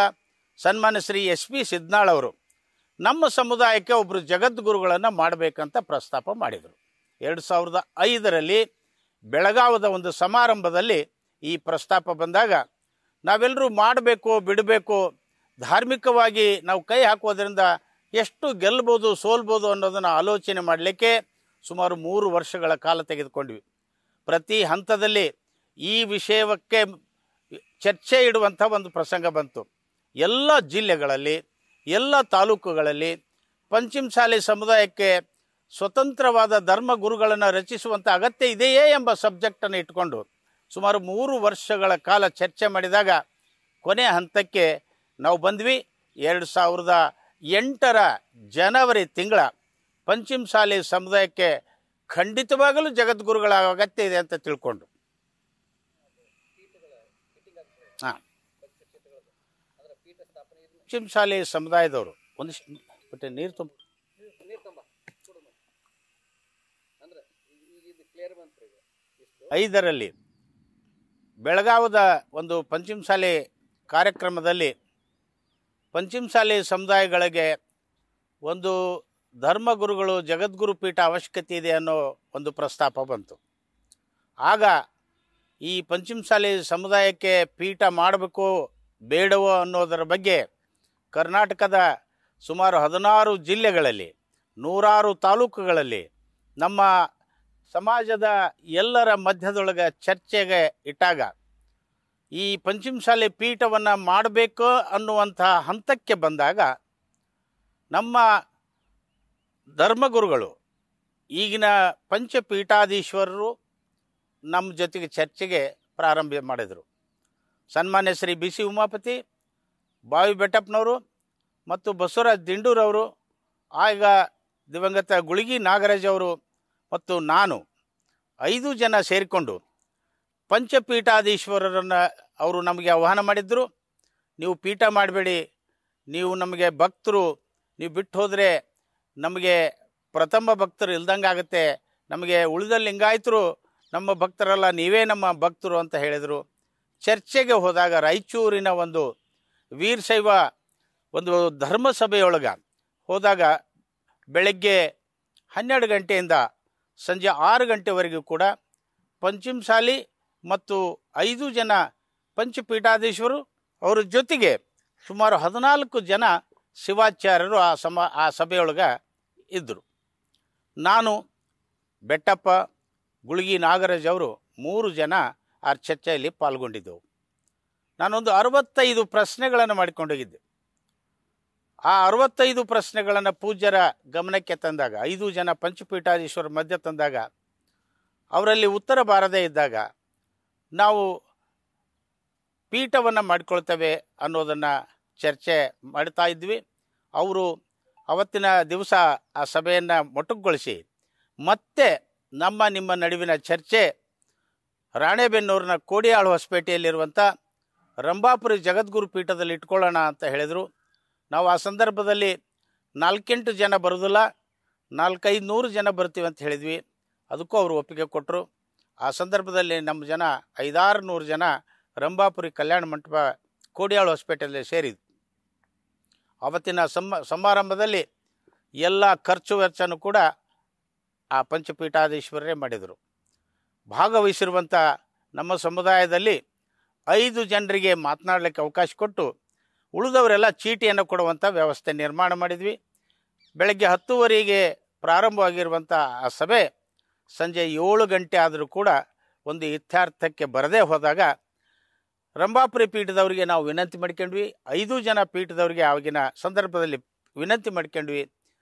ಸನ್ಮಾನ್ಯ ಶ್ರೀ SP ಸಿದ್ನಾಳ್ ಅವರು ನಮ್ಮ ಸಮುದಾಯಕ್ಕೆ ಒಬ್ಬರು ಜಗದ್ಗುರುಗಳನ್ನು ಮಾಡಬೇಕಂತ ಪ್ರಸ್ತಾಪ ಮಾಡಿದರು. 2005ರಲ್ಲಿ ಬೆಳಗಾವಿದ ಒಂದು ಸಮಾರಂಭದಲ್ಲಿ ಈ ಪ್ರಸ್ತಾಪ ಬಂದಾಗ ನಾವೆಲ್ಲರೂ ಮಾಡಬೇಕು ಬಿಡಬೇಕು, ಧಾರ್ಮಿಕವಾಗಿ ನಾವು ಕೈ ಹಾಕೋದ್ರಿಂದ ಎಷ್ಟು ಗೆಲ್ಬೋದು ಸೋಲ್ಬೋದು ಅನ್ನೋದನ್ನು ಆಲೋಚನೆ ಮಾಡಲಿಕ್ಕೆ ಸುಮಾರು 3 ವರ್ಷಗಳ ಕಾಲ ತೆಗೆದುಕೊಂಡ್ವಿ. ಪ್ರತಿ ಹಂತದಲ್ಲಿ ಈ ವಿಷಯಕ್ಕೆ ಚರ್ಚೆ ಇಡುವಂಥ ಒಂದು ಪ್ರಸಂಗ ಬಂತು. ಎಲ್ಲ ಜಿಲ್ಲೆಗಳಲ್ಲಿ, ಎಲ್ಲ ತಾಲೂಕುಗಳಲ್ಲಿ ಪಂಚಮಸಾಲಿ ಸಮುದಾಯಕ್ಕೆ ಸ್ವತಂತ್ರವಾದ ಧರ್ಮ ಗುರುಗಳನ್ನು ರಚಿಸುವಂಥ ಅಗತ್ಯ ಇದೆಯೇ ಎಂಬ ಸಬ್ಜೆಕ್ಟನ್ನು ಇಟ್ಕೊಂಡು ಸುಮಾರು 3 ವರ್ಷಗಳ ಕಾಲ ಚರ್ಚೆ ಮಾಡಿದಾಗ ಕೊನೆ ಹಂತಕ್ಕೆ ನಾವು ಬಂದ್ವಿ. 2008ರ ಜನವರಿ ತಿಂಗಳ ಪಂಚಮಸಾಲಿ ಸಮುದಾಯಕ್ಕೆ ಖಂಡಿತವಾಗಲೂ ಜಗದ್ಗುರುಗಳ ಅಗತ್ಯ ಇದೆ ಅಂತ ತಿಳ್ಕೊಂಡು ಪಂಚಮಸಾಲಿ ಸಮುದಾಯದವರು ಒಂದಿಷ್ಟು ನೀರು ತುಂಬ 5ರಲ್ಲಿ ಬೆಳಗಾವಿದ ಒಂದು ಪಂಚಮಸಾಲಿ ಕಾರ್ಯಕ್ರಮದಲ್ಲಿ ಪಂಚಮಸಾಲಿ ಸಮುದಾಯಗಳಿಗೆ ಒಂದು ಧರ್ಮಗುರುಗಳು ಜಗದ್ಗುರು ಪೀಠ ಅವಶ್ಯಕತೆ ಇದೆ ಅನ್ನೋ ಒಂದು ಪ್ರಸ್ತಾಪ ಬಂತು. ಆಗ ಈ ಪಂಚಮಸಾಲಿ ಸಮುದಾಯಕ್ಕೆ ಪೀಠ ಮಾಡಬೇಕು ಬೇಡವೋ ಅನ್ನೋದರ ಬಗ್ಗೆ ಕರ್ನಾಟಕದ ಸುಮಾರು 16 ಜಿಲ್ಲೆಗಳಲ್ಲಿ 100 ತಾಲೂಕುಗಳಲ್ಲಿ ನಮ್ಮ ಸಮಾಜದ ಎಲ್ಲರ ಮಧ್ಯದೊಳಗೆ ಚರ್ಚೆಗೆ ಇಟ್ಟಾಗ ಈ ಪಂಚಮಸಾಲಿ ಪೀಠವನ್ನು ಮಾಡಬೇಕು ಅನ್ನುವಂಥ ಹಂತಕ್ಕೆ ಬಂದಾಗ ನಮ್ಮ ಧರ್ಮಗುರುಗಳು ಈಗಿನ ಪಂಚಪೀಠಾಧೀಶ್ವರರು ನಮ್ಮ ಜೊತೆಗೆ ಚರ್ಚೆಗೆ ಪ್ರಾರಂಭ ಮಾಡಿದರು. ಸನ್ಮಾನ್ಯ ಶ್ರೀ ಬಿ ಸಿ ಉಮಾಪತಿ, ಬಾವಿ ಬೆಟ್ಟಪ್ಪನವರು ಮತ್ತು ಬಸವರಾಜ್ ದಿಂಡೂರವರು, ಆಗ ದಿವಂಗತ ಗುಳಿಗಿ ನಾಗರಾಜ್ ಅವರು ಮತ್ತು ನಾನು 5 ಜನ ಸೇರಿಕೊಂಡು ಪಂಚಪೀಠಾಧೀಶ್ವರರನ್ನು ಅವರು ನಮಗೆ ಆಹ್ವಾನ ಮಾಡಿದ್ದರು. ನೀವು ಪೀಠ ಮಾಡಬೇಡಿ, ನೀವು ನಮಗೆ ಭಕ್ತರು, ನೀವು ಬಿಟ್ಟು ಹೋದರೆ ನಮಗೆ ಪ್ರಥಮ ಭಕ್ತರು ಇಲ್ದಂಗೆ ಆಗುತ್ತೆ, ನಮಗೆ ಉಳಿದ ಲಿಂಗಾಯತರು ನಮ್ಮ ಭಕ್ತರಲ್ಲ, ನೀವೇ ನಮ್ಮ ಭಕ್ತರು ಅಂತ ಹೇಳಿದರು. ಚರ್ಚೆಗೆ ಹೋದಾಗ ರಾಯಚೂರಿನ ಒಂದು ವೀರಶೈವ ಒಂದು ಧರ್ಮಸಭೆಯೊಳಗೆ ಹೋದಾಗ ಬೆಳಗ್ಗೆ 12 ಗಂಟೆಯಿಂದ ಸಂಜೆ 6 ಗಂಟೆವರೆಗೂ ಕೂಡ ಪಂಚಮಸಾಲಿ ಮತ್ತು 5 ಜನ ಪಂಚಪೀಠಾಧೀಶ್ವರು ಅವರ ಜೊತೆಗೆ ಸುಮಾರು 14 ಜನ ಶಿವಾಚಾರ್ಯರು ಆ ಸಭೆಯೊಳಗೆ ಇದ್ದರು. ನಾನು, ಬೆಟ್ಟಪ್ಪ, ಗುಳಿಗಿ ನಾಗರಾಜ್ ಅವರು 3 ಜನ ಆ ಚರ್ಚೆಯಲ್ಲಿ ಪಾಲ್ಗೊಂಡಿದ್ದೆವು. ನಾನೊಂದು 65 ಪ್ರಶ್ನೆಗಳನ್ನು ಮಾಡಿಕೊಂಡೋಗಿದ್ದೆ. ಆ 65 ಪ್ರಶ್ನೆಗಳನ್ನು ಪೂಜ್ಯರ ಗಮನಕ್ಕೆ ತಂದಾಗ, 5 ಜನ ಪಂಚಪೀಠಾಧೀಶ್ವರ ಮಧ್ಯೆ ತಂದಾಗ, ಅವರಲ್ಲಿ ಉತ್ತರ ಬಾರದೇ ಇದ್ದಾಗ ನಾವು ಪೀಠವನ್ನು ಮಾಡಿಕೊಳ್ತೇವೆ ಅನ್ನೋದನ್ನು ಚರ್ಚೆ ಮಾಡ್ತಾ ಇದ್ವಿ. ಅವರು ಅವತ್ತಿನ ದಿವಸ ಆ ಸಭೆಯನ್ನು ಮೊಟಕುಗೊಳಿಸಿ ಮತ್ತೆ ನಿಮ್ಮ ನಡುವಿನ ಚರ್ಚೆ ರಾಣೆಬೆನ್ನೂರಿನ ಕೋಡಿಯಾಳು ಹೊಸಪೇಟೆಯಲ್ಲಿರುವಂಥ ರಂಭಾಪುರಿ ಜಗದ್ಗುರು ಪೀಠದಲ್ಲಿ ಇಟ್ಕೊಳ್ಳೋಣ ಅಂತ ಹೇಳಿದರು. ನಾವು ಆ ಸಂದರ್ಭದಲ್ಲಿ 4-8 ಜನ ಬರೋದಿಲ್ಲ, 400-500 ಜನ ಬರ್ತೀವಿ ಅಂತ ಹೇಳಿದ್ವಿ. ಅದಕ್ಕೂ ಅವರು ಒಪ್ಪಿಗೆ ಕೊಟ್ಟರು. ಆ ಸಂದರ್ಭದಲ್ಲಿ ನಮ್ಮ ಜನ 500-600 ಜನ ರಂಭಾಪುರಿ ಕಲ್ಯಾಣ ಮಂಟಪ ಕೋಡಿಯಾಳು ಹೊಸಪೇಟೆಯಲ್ಲಿ ಸೇರಿದ್ವಿ. ಆವತ್ತಿನ ಸಮಾರಂಭದಲ್ಲಿ ಎಲ್ಲ ಖರ್ಚು ವೆಚ್ಚನೂ ಕೂಡ ಆ ಪಂಚಪೀಠಾಧೀಶ್ವರರೇ ಮಾಡಿದರು. ಭಾಗವಹಿಸಿರುವಂಥ ನಮ್ಮ ಸಮುದಾಯದಲ್ಲಿ 5 ಜನರಿಗೆ ಮಾತನಾಡಲಿಕ್ಕೆ ಅವಕಾಶ ಕೊಟ್ಟು ಉಳಿದವರೆಲ್ಲ ಚೀಟಿಯನ್ನು ಕೊಡುವಂಥ ವ್ಯವಸ್ಥೆ ನಿರ್ಮಾಣ ಮಾಡಿದ್ವಿ. ಬೆಳಗ್ಗೆ 10:00 ಪ್ರಾರಂಭವಾಗಿರುವಂಥ ಆ ಸಭೆ ಸಂಜೆ 7 ಗಂಟೆ ಆದರೂ ಕೂಡ ಒಂದು ಇತ್ಯರ್ಥಕ್ಕೆ ಬರದೇ ಹೋದಾಗ ರಂಭಾಪುರಿ ಪೀಠದವರಿಗೆ ನಾವು ವಿನಂತಿ ಮಾಡ್ಕೊಂಡ್ವಿ. 5 ಜನ ಪೀಠದವರಿಗೆ ಆವಾಗಿನ ಸಂದರ್ಭದಲ್ಲಿ ವಿನಂತಿ ಮಾಡ್ಕೊಂಡ್ವಿ.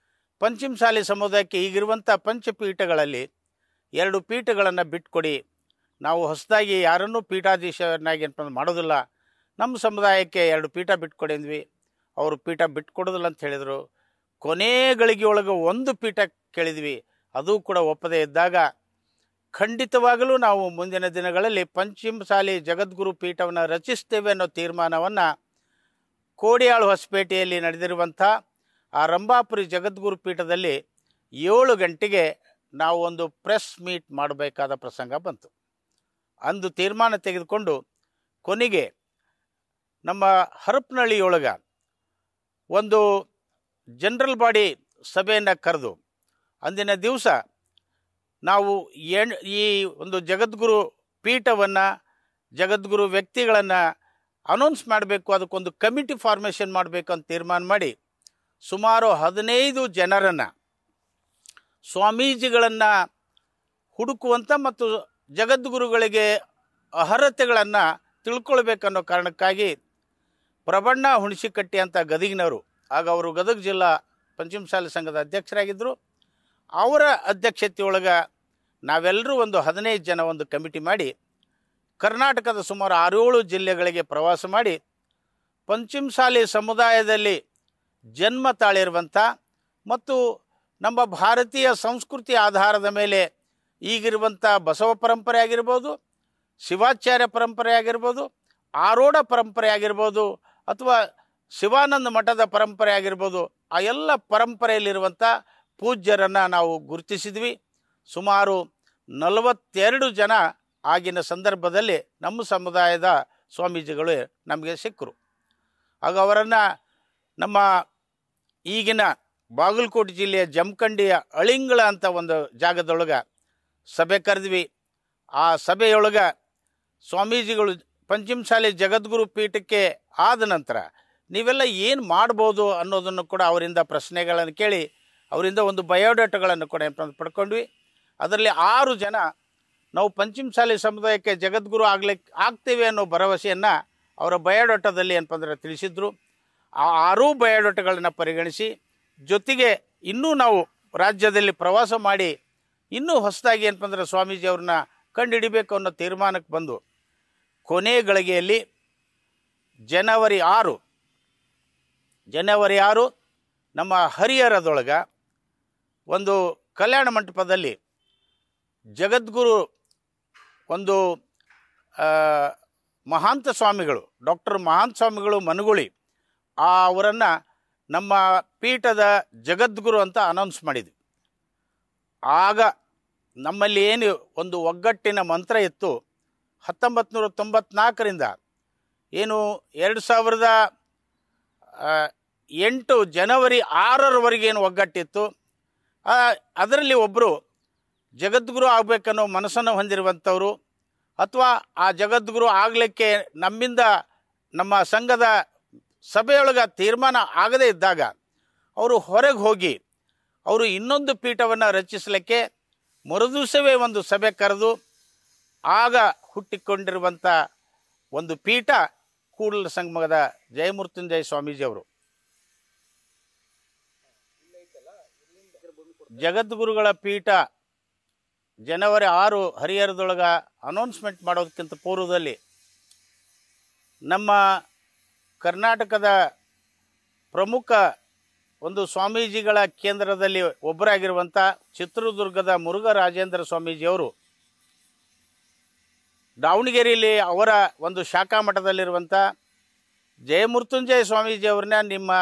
ಪಂಚಮಸಾಲಿ ಸಮುದಾಯಕ್ಕೆ ಈಗಿರುವಂಥ ಪಂಚಪೀಠಗಳಲ್ಲಿ 2 ಪೀಠಗಳನ್ನು ಬಿಟ್ಕೊಡಿ, ನಾವು ಹೊಸದಾಗಿ ಯಾರನ್ನೂ ಪೀಠಾಧೀಶರನ್ನಾಗಿ ಮಾಡೋದಿಲ್ಲ, ನಮ್ಮ ಸಮುದಾಯಕ್ಕೆ 2 ಪೀಠ ಬಿಟ್ಕೊಡಿ ಅಂದ್ವಿ. ಅವರು ಪೀಠ ಬಿಟ್ಕೊಡೋದಿಲ್ಲ ಅಂತ ಹೇಳಿದರು. ಕೊನೆ ಗಳಿಗೆ ಒಳಗೆ 1 ಪೀಠ ಕೇಳಿದ್ವಿ, ಅದು ಕೂಡ ಒಪ್ಪದೇ ಇದ್ದಾಗ ಖಂಡಿತವಾಗಲೂ ನಾವು ಮುಂದಿನ ದಿನಗಳಲ್ಲಿ ಪಂಚಮಸಾಲಿ ಜಗದ್ಗುರು ಪೀಠವನ್ನು ರಚಿಸ್ತೇವೆ ಅನ್ನೋ ತೀರ್ಮಾನವನ್ನು ಕೋಡಿಯಾಳು ಹೊಸಪೇಟೆಯಲ್ಲಿ ನಡೆದಿರುವಂಥ ಆ ರಂಭಾಪುರಿ ಜಗದ್ಗುರು ಪೀಠದಲ್ಲಿ 7 ಗಂಟೆಗೆ ನಾವು ಒಂದು ಪ್ರೆಸ್ ಮೀಟ್ ಮಾಡಬೇಕಾದ ಪ್ರಸಂಗ ಬಂತು. ಅಂದು ತೀರ್ಮಾನ ತೆಗೆದುಕೊಂಡು ಕೊನೆಗೆ ನಮ್ಮ ಹರಪನಹಳ್ಳಿಯೊಳಗೆ ಒಂದು ಜನರಲ್ ಬಾಡಿ ಸಭೆಯನ್ನು ಕರೆದು ಅಂದಿನ ದಿವಸ ನಾವು ಈ ಒಂದು ಜಗದ್ಗುರು ಪೀಠವನ್ನು, ಜಗದ್ಗುರು ವ್ಯಕ್ತಿಗಳನ್ನು ಅನೌನ್ಸ್ ಮಾಡಬೇಕು, ಅದಕ್ಕೊಂದು ಕಮಿಟಿ ಫಾರ್ಮೇಷನ್ ಮಾಡಬೇಕು ಅಂತ ತೀರ್ಮಾನ ಮಾಡಿ ಸುಮಾರು 15 ಜನರನ್ನು ಸ್ವಾಮೀಜಿಗಳನ್ನು ಹುಡುಕುವಂಥ ಮತ್ತು ಜಗದ್ಗುರುಗಳಿಗೆ ಅರ್ಹತೆಗಳನ್ನು ತಿಳ್ಕೊಳ್ಬೇಕನ್ನೋ ಕಾರಣಕ್ಕಾಗಿ ಪ್ರಬಣ್ಣ ಹುಣಸಿಕಟ್ಟಿ ಅಂತ ಗದಗಿನವರು, ಆಗ ಅವರು ಗದಗ ಜಿಲ್ಲಾ ಪಂಚಮಸಾಲಿ ಸಂಘದ ಅಧ್ಯಕ್ಷರಾಗಿದ್ದರು, ಅವರ ಅಧ್ಯಕ್ಷತೆಯೊಳಗೆ ನಾವೆಲ್ಲರೂ ಒಂದು 15 ಜನ ಒಂದು ಕಮಿಟಿ ಮಾಡಿ ಕರ್ನಾಟಕದ ಸುಮಾರು 6-7 ಜಿಲ್ಲೆಗಳಿಗೆ ಪ್ರವಾಸ ಮಾಡಿ ಪಂಚಮಸಾಲಿ ಸಮುದಾಯದಲ್ಲಿ ಜನ್ಮ ತಾಳಿರುವಂಥ ಮತ್ತು ನಮ್ಮ ಭಾರತೀಯ ಸಂಸ್ಕೃತಿ ಆಧಾರದ ಮೇಲೆ ಈಗಿರುವಂಥ ಬಸವ ಪರಂಪರೆ ಆಗಿರ್ಬೋದು, ಶಿವಾಚಾರ್ಯ ಪರಂಪರೆ ಆಗಿರ್ಬೋದು, ಆರೋಢ ಪರಂಪರೆ ಆಗಿರ್ಬೋದು, ಅಥವಾ ಶಿವಾನಂದ ಮಠದ ಪರಂಪರೆ ಆಗಿರ್ಬೋದು, ಆ ಎಲ್ಲ ಪರಂಪರೆಯಲ್ಲಿರುವಂಥ ಪೂಜ್ಯರನ್ನು ನಾವು ಗುರುತಿಸಿದ್ವಿ. ಸುಮಾರು 42 ಜನ ಆಗಿನ ಸಂದರ್ಭದಲ್ಲಿ ನಮ್ಮ ಸಮುದಾಯದ ಸ್ವಾಮೀಜಿಗಳು ನಮಗೆ ಸಿಕ್ಕರು. ಆಗ ಅವರನ್ನು ನಮ್ಮ ಈಗಿನ ಬಾಗಲಕೋಟೆ ಜಿಲ್ಲೆಯ ಜಮಖಂಡಿಯ ಅಳಿಂಗಳ ಅಂತ ಒಂದು ಜಾಗದೊಳಗೆ ಸಭೆ ಕರೆದ್ವಿ. ಆ ಸಭೆಯೊಳಗೆ ಸ್ವಾಮೀಜಿಗಳು ಪಂಚಮಸಾಲಿ ಜಗದ್ಗುರು ಪೀಠಕ್ಕೆ ಆದ ನಂತರ ನೀವೆಲ್ಲ ಏನು ಮಾಡ್ಬೋದು ಅನ್ನೋದನ್ನು ಕೂಡ ಅವರಿಂದ ಪ್ರಶ್ನೆಗಳನ್ನು ಕೇಳಿ ಅವರಿಂದ ಒಂದು ಬಯೋಡಾಟಾಗಳನ್ನು ಕೂಡ ಪಡ್ಕೊಂಡ್ವಿ. ಅದರಲ್ಲಿ 6 ಜನ ನಾವು ಪಂಚಮಸಾಲಿ ಸಮುದಾಯಕ್ಕೆ ಜಗದ್ಗುರು ಆಗ್ತೇವೆ ಅನ್ನೋ ಭರವಸೆಯನ್ನು ಅವರ ಬಯೋಡಾಟಾದಲ್ಲಿ ತಿಳಿಸಿದ್ರು. ಆ 6 ಬಯೋಡಾಟಾಗಳನ್ನು ಪರಿಗಣಿಸಿ ಜೊತೆಗೆ ಇನ್ನೂ ನಾವು ರಾಜ್ಯದಲ್ಲಿ ಪ್ರವಾಸ ಮಾಡಿ ಇನ್ನೂ ಹೊಸದಾಗಿ ಏನಪ್ಪ ಅಂದ್ರೆ ಸ್ವಾಮೀಜಿಯವ್ರನ್ನ ಕಂಡುಹಿಡಿಬೇಕು ಅನ್ನೋ ತೀರ್ಮಾನಕ್ಕೆ ಬಂದು ಕೊನೆ ಗಳಿಗೆಯಲ್ಲಿ ಜನವರಿ 6 ನಮ್ಮ ಹರಿಹರದೊಳಗೆ ಒಂದು ಕಲ್ಯಾಣ ಮಂಟಪದಲ್ಲಿ ಜಗದ್ಗುರು ಒಂದು ಮಹಾಂತ ಸ್ವಾಮಿಗಳು ಡಾಕ್ಟರ್ ಮಹಾಂತ ಸ್ವಾಮಿಗಳು ಮನಗುಳಿ ಅವರನ್ನು ನಮ್ಮ ಪೀಠದ ಜಗದ್ಗುರು ಅಂತ ಅನೌನ್ಸ್ ಮಾಡಿದ್ವಿ. ಆಗ ನಮ್ಮಲ್ಲಿ ಏನು ಒಂದು ಒಗ್ಗಟ್ಟಿನ ಮಂತ್ರ ಇತ್ತು, 1994ರಿಂದ ಏನು 2008 ಜನವರಿ 6ರವರೆಗೆ ಏನು ಒಗ್ಗಟ್ಟಿತ್ತು, ಅದರಲ್ಲಿ ಒಬ್ಬರು ಜಗದ್ಗುರು ಆಗಬೇಕನ್ನೋ ಮನಸ್ಸನ್ನು ಹೊಂದಿರುವಂಥವರು ಅಥವಾ ಆ ಜಗದ್ಗುರು ಆಗಲಿಕ್ಕೆ ನಮ್ಮಿಂದ ನಮ್ಮ ಸಂಘದ ಸಭೆಯೊಳಗೆ ತೀರ್ಮಾನ ಆಗದೇ ಇದ್ದಾಗ ಅವರು ಹೊರಗೆ ಹೋಗಿ ಅವರು ಇನ್ನೊಂದು ಪೀಠವನ್ನು ರಚಿಸಲಿಕ್ಕೆ ಮರುದಿವಸವೇ ಒಂದು ಸಭೆ ಕರೆದು ಆಗ ಹುಟ್ಟಿಕೊಂಡಿರುವಂಥ ಒಂದು ಪೀಠ ಕೂಡಲ ಸಂಗಮದ ಜಯಮೃತ್ಯುಂಜಯ ಸ್ವಾಮೀಜಿಯವರು. ಜಗದ್ಗುರುಗಳ ಪೀಠ ಜನವರಿ 6 ಹರಿಹರದೊಳಗೆ ಅನೌನ್ಸ್ಮೆಂಟ್ ಮಾಡೋದಕ್ಕಿಂತ ಪೂರ್ವದಲ್ಲಿ ನಮ್ಮ ಕರ್ನಾಟಕದ ಪ್ರಮುಖ ಒಂದು ಸ್ವಾಮೀಜಿಗಳ ಕೇಂದ್ರದಲ್ಲಿ ಒಬ್ಬರಾಗಿರುವಂಥ ಚಿತ್ರದುರ್ಗದ ಮುರುಘರಾಜೇಂದ್ರ ಸ್ವಾಮೀಜಿಯವರು ದಾವಣಗೆರೆಯಲ್ಲಿ ಅವರ ಒಂದು ಶಾಖಾ ಮಠದಲ್ಲಿರುವಂಥ ಜಯಮೃತ್ಯುಂಜಯ ಸ್ವಾಮೀಜಿಯವ್ರನ್ನ ನಿಮ್ಮ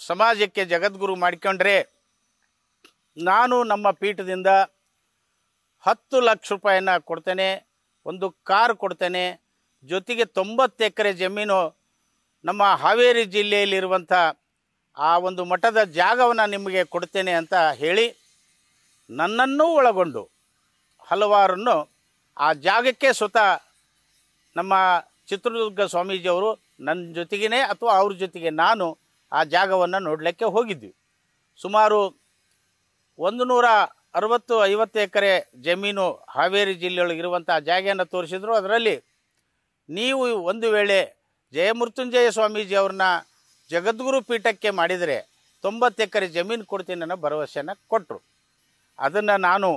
ಸಮಾಜಕ್ಕೆ ಜಗದ್ಗುರು ಮಾಡಿಕೊಂಡ್ರೆ ನಾನು ನಮ್ಮ ಪೀಠದಿಂದ 10 ಲಕ್ಷ ರೂಪಾಯಿನ ಕೊಡ್ತೇನೆ, ಒಂದು ಕಾರ್ ಕೊಡ್ತೇನೆ, ಜೊತೆಗೆ 90 ಎಕರೆ ಜಮೀನು ನಮ್ಮ ಹಾವೇರಿ ಜಿಲ್ಲೆಯಲ್ಲಿರುವಂಥ ಆ ಒಂದು ಮಠದ ಜಾಗವನ್ನು ನಿಮಗೆ ಕೊಡ್ತೇನೆ ಅಂತ ಹೇಳಿ ನನ್ನನ್ನೂ ಒಳಗೊಂಡು ಹಲವಾರನ್ನು ಆ ಜಾಗಕ್ಕೆ ಸ್ವತಃ ನಮ್ಮ ಚಿತ್ರದುರ್ಗ ಸ್ವಾಮೀಜಿಯವರು ನನ್ನ ಜೊತೆಗೇ ಅಥವಾ ಅವ್ರ ಜೊತೆಗೆ ನಾನು ಆ ಜಾಗವನ್ನು ನೋಡಲಿಕ್ಕೆ ಹೋಗಿದ್ವಿ. ಸುಮಾರು 160-50 ಎಕರೆ ಜಮೀನು ಹಾವೇರಿ ಜಿಲ್ಲೆಯೊಳಗಿರುವಂಥ ಜಾಗೆಯನ್ನು ತೋರಿಸಿದ್ರು. ಅದರಲ್ಲಿ ನೀವು ಒಂದು ವೇಳೆ ಜಯಮೃತ್ಯುಂಜಯ ಸ್ವಾಮೀಜಿಯವ್ರನ್ನ ಜಗದ್ಗುರು ಪೀಠಕ್ಕೆ ಮಾಡಿದರೆ 90 ಎಕರೆ ಜಮೀನು ಕೊಡ್ತೀನಿ ಅನ್ನೋ ಭರವಸೆಯನ್ನು ಕೊಟ್ಟರು. ಅದನ್ನು ನಾನು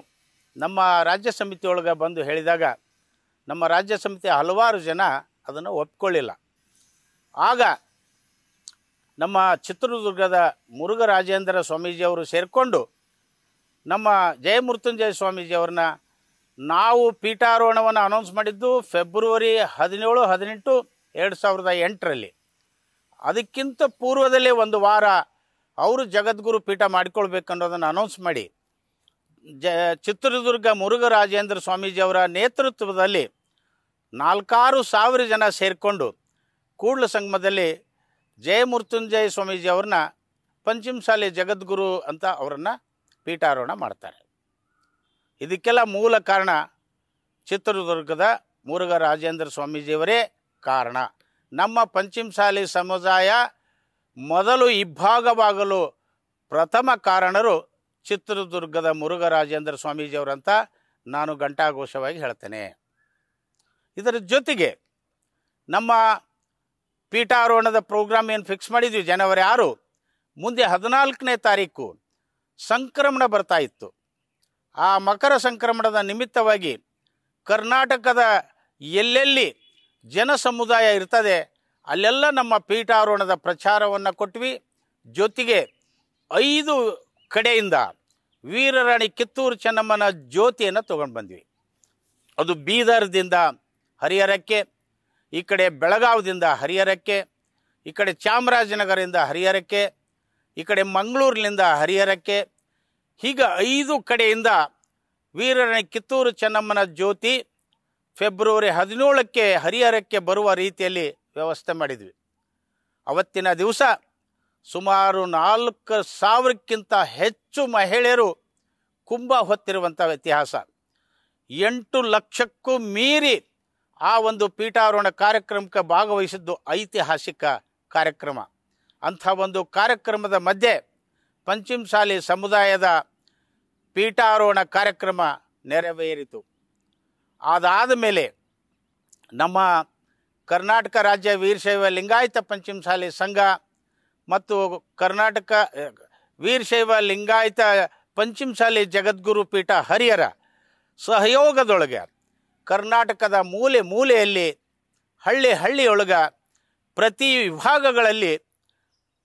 ನಮ್ಮ ರಾಜ್ಯ ಸಮಿತಿಯೊಳಗೆ ಬಂದು ಹೇಳಿದಾಗ ನಮ್ಮ ರಾಜ್ಯ ಸಮಿತಿ ಹಲವಾರು ಜನ ಅದನ್ನು ಒಪ್ಕೊಳ್ಳಿಲ್ಲ. ಆಗ ನಮ್ಮ ಚಿತ್ರದುರ್ಗದ ಮುರುಘರಾಜೇಂದ್ರ ಸ್ವಾಮೀಜಿಯವರು ಸೇರಿಕೊಂಡು ನಮ್ಮ ಜಯಮೃತ್ಯುಂಜಯ ಸ್ವಾಮೀಜಿಯವ್ರನ್ನ ನಾವು ಪೀಠಾರೋಹಣವನ್ನು ಅನೌನ್ಸ್ ಮಾಡಿದ್ದು ಫೆಬ್ರವರಿ 17-18, 2008ರಲ್ಲಿ. ಅದಕ್ಕಿಂತ ಪೂರ್ವದಲ್ಲೇ ಒಂದು ವಾರ ಅವರು ಜಗದ್ಗುರು ಪೀಠ ಮಾಡಿಕೊಳ್ಬೇಕನ್ನೋದನ್ನು ಅನೌನ್ಸ್ ಮಾಡಿ ಚಿತ್ರದುರ್ಗ ಮುರುಘರಾಜೇಂದ್ರ ಸ್ವಾಮೀಜಿಯವರ ನೇತೃತ್ವದಲ್ಲಿ 4-6 ಸಾವಿರ ಜನ ಸೇರಿಕೊಂಡು ಕೂಡಲ ಸಂಗಮದಲ್ಲಿ ಜಯಮೃತ್ಯುಂಜಯ ಸ್ವಾಮೀಜಿಯವ್ರನ್ನ ಪಂಚಮಸಾಲಿ ಜಗದ್ಗುರು ಅಂತ ಅವರನ್ನು ಪೀಠಾರೋಹಣ ಮಾಡ್ತಾರೆ. ಇದಕ್ಕೆಲ್ಲ ಮೂಲ ಕಾರಣ ಚಿತ್ರದುರ್ಗದ ಮುರುಘರಾಜೇಂದ್ರ ಸ್ವಾಮೀಜಿಯವರೇ ಕಾರಣ. ನಮ್ಮ ಪಂಚಮಸಾಲಿ ಸಮುದಾಯ ಮೊದಲು ಇಬ್ಬಾಗವಾಗಲು ಪ್ರಥಮ ಕಾರಣರು ಚಿತ್ರದುರ್ಗದ ಮುರುಘರಾಜೇಂದ್ರ ಸ್ವಾಮೀಜಿಯವರಂತ ನಾನು ಘಂಟಾಘೋಷವಾಗಿ ಹೇಳ್ತೇನೆ. ಇದರ ಜೊತೆಗೆ ನಮ್ಮ ಪೀಠಾರೋಹಣದ ಪ್ರೋಗ್ರಾಮ್ ಏನು ಫಿಕ್ಸ್ ಮಾಡಿದ್ವಿ ಜನವರಿ 6, ಮುಂದೆ 14ನೇ ತಾರೀಕು ಸಂಕ್ರಮಣ ಬರ್ತಾ ಇತ್ತು. ಆ ಮಕರ ಸಂಕ್ರಮಣದ ನಿಮಿತ್ತವಾಗಿ ಕರ್ನಾಟಕದ ಎಲ್ಲೆಲ್ಲಿ ಜನ ಸಮುದಾಯ ಇರ್ತದೆ ಅಲ್ಲೆಲ್ಲ ನಮ್ಮ ಪೀಠಾರೋಹಣದ ಪ್ರಚಾರವನ್ನು ಕೊಟ್ವಿ. ಜೊತೆಗೆ 5 ಕಡೆಯಿಂದ ವೀರರಾಣಿ ಕಿತ್ತೂರು ಚೆನ್ನಮ್ಮನ ಜ್ಯೋತಿಯನ್ನು ತೊಗೊಂಡು ಬಂದ್ವಿ. ಅದು ಬೀದರ್ದಿಂದ ಹರಿಹರಕ್ಕೆ, ಈ ಕಡೆ ಬೆಳಗಾವದಿಂದ ಹರಿಹರಕ್ಕೆ, ಈ ಕಡೆ ಚಾಮರಾಜನಗರದಿಂದ ಹರಿಹರಕ್ಕೆ, ಈ ಕಡೆ ಮಂಗಳೂರಿನಿಂದ ಹರಿಹರಕ್ಕೆ, ಹೀಗೆ 5 ಕಡೆಯಿಂದ ವೀರರಾಣಿ ಕಿತ್ತೂರು ಚೆನ್ನಮ್ಮನ ಜ್ಯೋತಿ ಫೆಬ್ರವರಿ 17ಕ್ಕೆ ಹರಿಹರಕ್ಕೆ ಬರುವ ರೀತಿಯಲ್ಲಿ ವ್ಯವಸ್ಥೆ ಮಾಡಿದ್ವಿ. ಅವತ್ತಿನ ದಿವಸ ಸುಮಾರು 4,000ಕ್ಕಿಂತ ಹೆಚ್ಚು ಮಹಿಳೆಯರು ಕುಂಭ ಹೊತ್ತಿರುವಂಥ ಇತಿಹಾಸ. 8 ಲಕ್ಷಕ್ಕೂ ಮೀರಿ ಆ ಒಂದು ಪೀಠಾರೋಹಣ ಕಾರ್ಯಕ್ರಮಕ್ಕೆ ಭಾಗವಹಿಸಿದ್ದು ಐತಿಹಾಸಿಕ ಕಾರ್ಯಕ್ರಮ. ಅಂಥ ಒಂದು ಕಾರ್ಯಕ್ರಮದ ಮಧ್ಯೆ ಪಂಚಮಸಾಲಿ ಸಮುದಾಯದ ಪೀಠಾರೋಹಣ ಕಾರ್ಯಕ್ರಮ ನೆರವೇರಿತು. ಅದಾದ ಮೇಲೆ ನಮ್ಮ ಕರ್ನಾಟಕ ರಾಜ್ಯ ವೀರಶೈವ ಲಿಂಗಾಯತ ಪಂಚಮಸಾಲಿ ಸಂಘ ಮತ್ತು ಕರ್ನಾಟಕ ವೀರಶೈವ ಲಿಂಗಾಯತ ಪಂಚಮಸಾಲಿ ಜಗದ್ಗುರು ಪೀಠ ಹರಿಹರ ಸಹಯೋಗದೊಳಗೆ ಕರ್ನಾಟಕದ ಮೂಲೆ ಮೂಲೆಯಲ್ಲಿ ಹಳ್ಳಿಯೊಳಗ ಪ್ರತಿ ವಿಭಾಗಗಳಲ್ಲಿ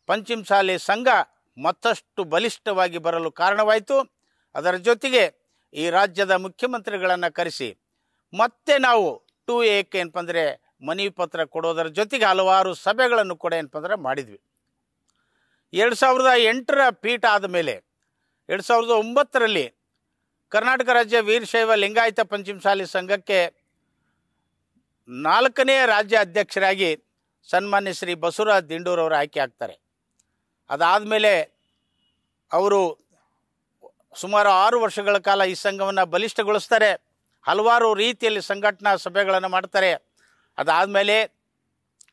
ಪಂಚಮಸಾಲಿ ಸಂಘ ಮತ್ತಷ್ಟು ಬಲಿಷ್ಠವಾಗಿ ಬರಲು ಕಾರಣವಾಯಿತು. ಅದರ ಜೊತೆಗೆ ಈ ರಾಜ್ಯದ ಮುಖ್ಯಮಂತ್ರಿಗಳನ್ನು ಕರೆಸಿ ಮತ್ತೆ ನಾವು 2A ಏನಪ್ಪ ಅಂದರೆ ಮನವಿ ಪತ್ರ ಕೊಡೋದರ ಜೊತೆಗೆ ಹಲವಾರು ಸಭೆಗಳನ್ನು ಕೂಡ ಏನಪ್ಪ ಅಂದರೆ ಮಾಡಿದ್ವಿ. 2008ರ ಪೀಠ ಆದಮೇಲೆ 2009ರಲ್ಲಿ ಕರ್ನಾಟಕ ರಾಜ್ಯ ವೀರಶೈವ ಲಿಂಗಾಯತ ಪಂಚಮಸಾಲಿ ಸಂಘಕ್ಕೆ 4ನೇ ರಾಜ್ಯ ಅಧ್ಯಕ್ಷರಾಗಿ ಸನ್ಮಾನ್ಯ ಶ್ರೀ ಬಸವರಾಜ್ ದಿಂಡೂರವರು ಆಯ್ಕೆ ಆಗ್ತಾರೆ. ಅದಾದಮೇಲೆ ಅವರು ಸುಮಾರು 6 ವರ್ಷಗಳ ಕಾಲ ಈ ಸಂಘವನ್ನು ಬಲಿಷ್ಠಗೊಳಿಸ್ತಾರೆ. ಹಲವಾರು ರೀತಿಯಲ್ಲಿ ಸಂಘಟನಾ ಸಭೆಗಳನ್ನು ಮಾಡ್ತಾರೆ. ಅದಾದಮೇಲೆ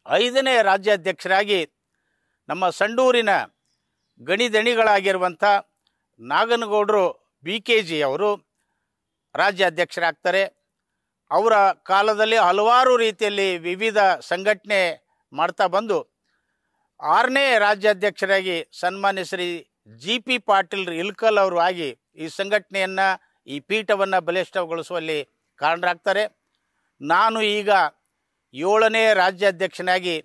5ನೇ ರಾಜ್ಯಾಧ್ಯಕ್ಷರಾಗಿ ನಮ್ಮ ಸಂಡೂರಿನ ಗಣಿದಣಿಗಳಾಗಿರುವಂಥ ನಾಗನಗೌಡರು BKG ಅವರು ರಾಜ್ಯಾಧ್ಯಕ್ಷರಾಗ್ತಾರೆ. ಅವರ ಕಾಲದಲ್ಲಿ ಹಲವಾರು ರೀತಿಯಲ್ಲಿ ವಿವಿಧ ಸಂಘಟನೆ ಮಾಡ್ತಾ ಬಂದು 6ನೇ ರಾಜ್ಯಾಧ್ಯಕ್ಷರಾಗಿ ಸನ್ಮಾನ್ಯ ಶ್ರೀ GP ಪಾಟೀಲ್ ಇಲ್ಕಲ್ ಅವರು ಆಗಿ ಈ ಸಂಘಟನೆಯನ್ನು ಈ ಪೀಠವನ್ನು ಬಲಿಷ್ಠಗೊಳಿಸುವಲ್ಲಿ ಕಾರಣರಾಗ್ತಾರೆ. ನಾನು ಈಗ 7ನೇ ರಾಜ್ಯಾಧ್ಯಕ್ಷನಾಗಿ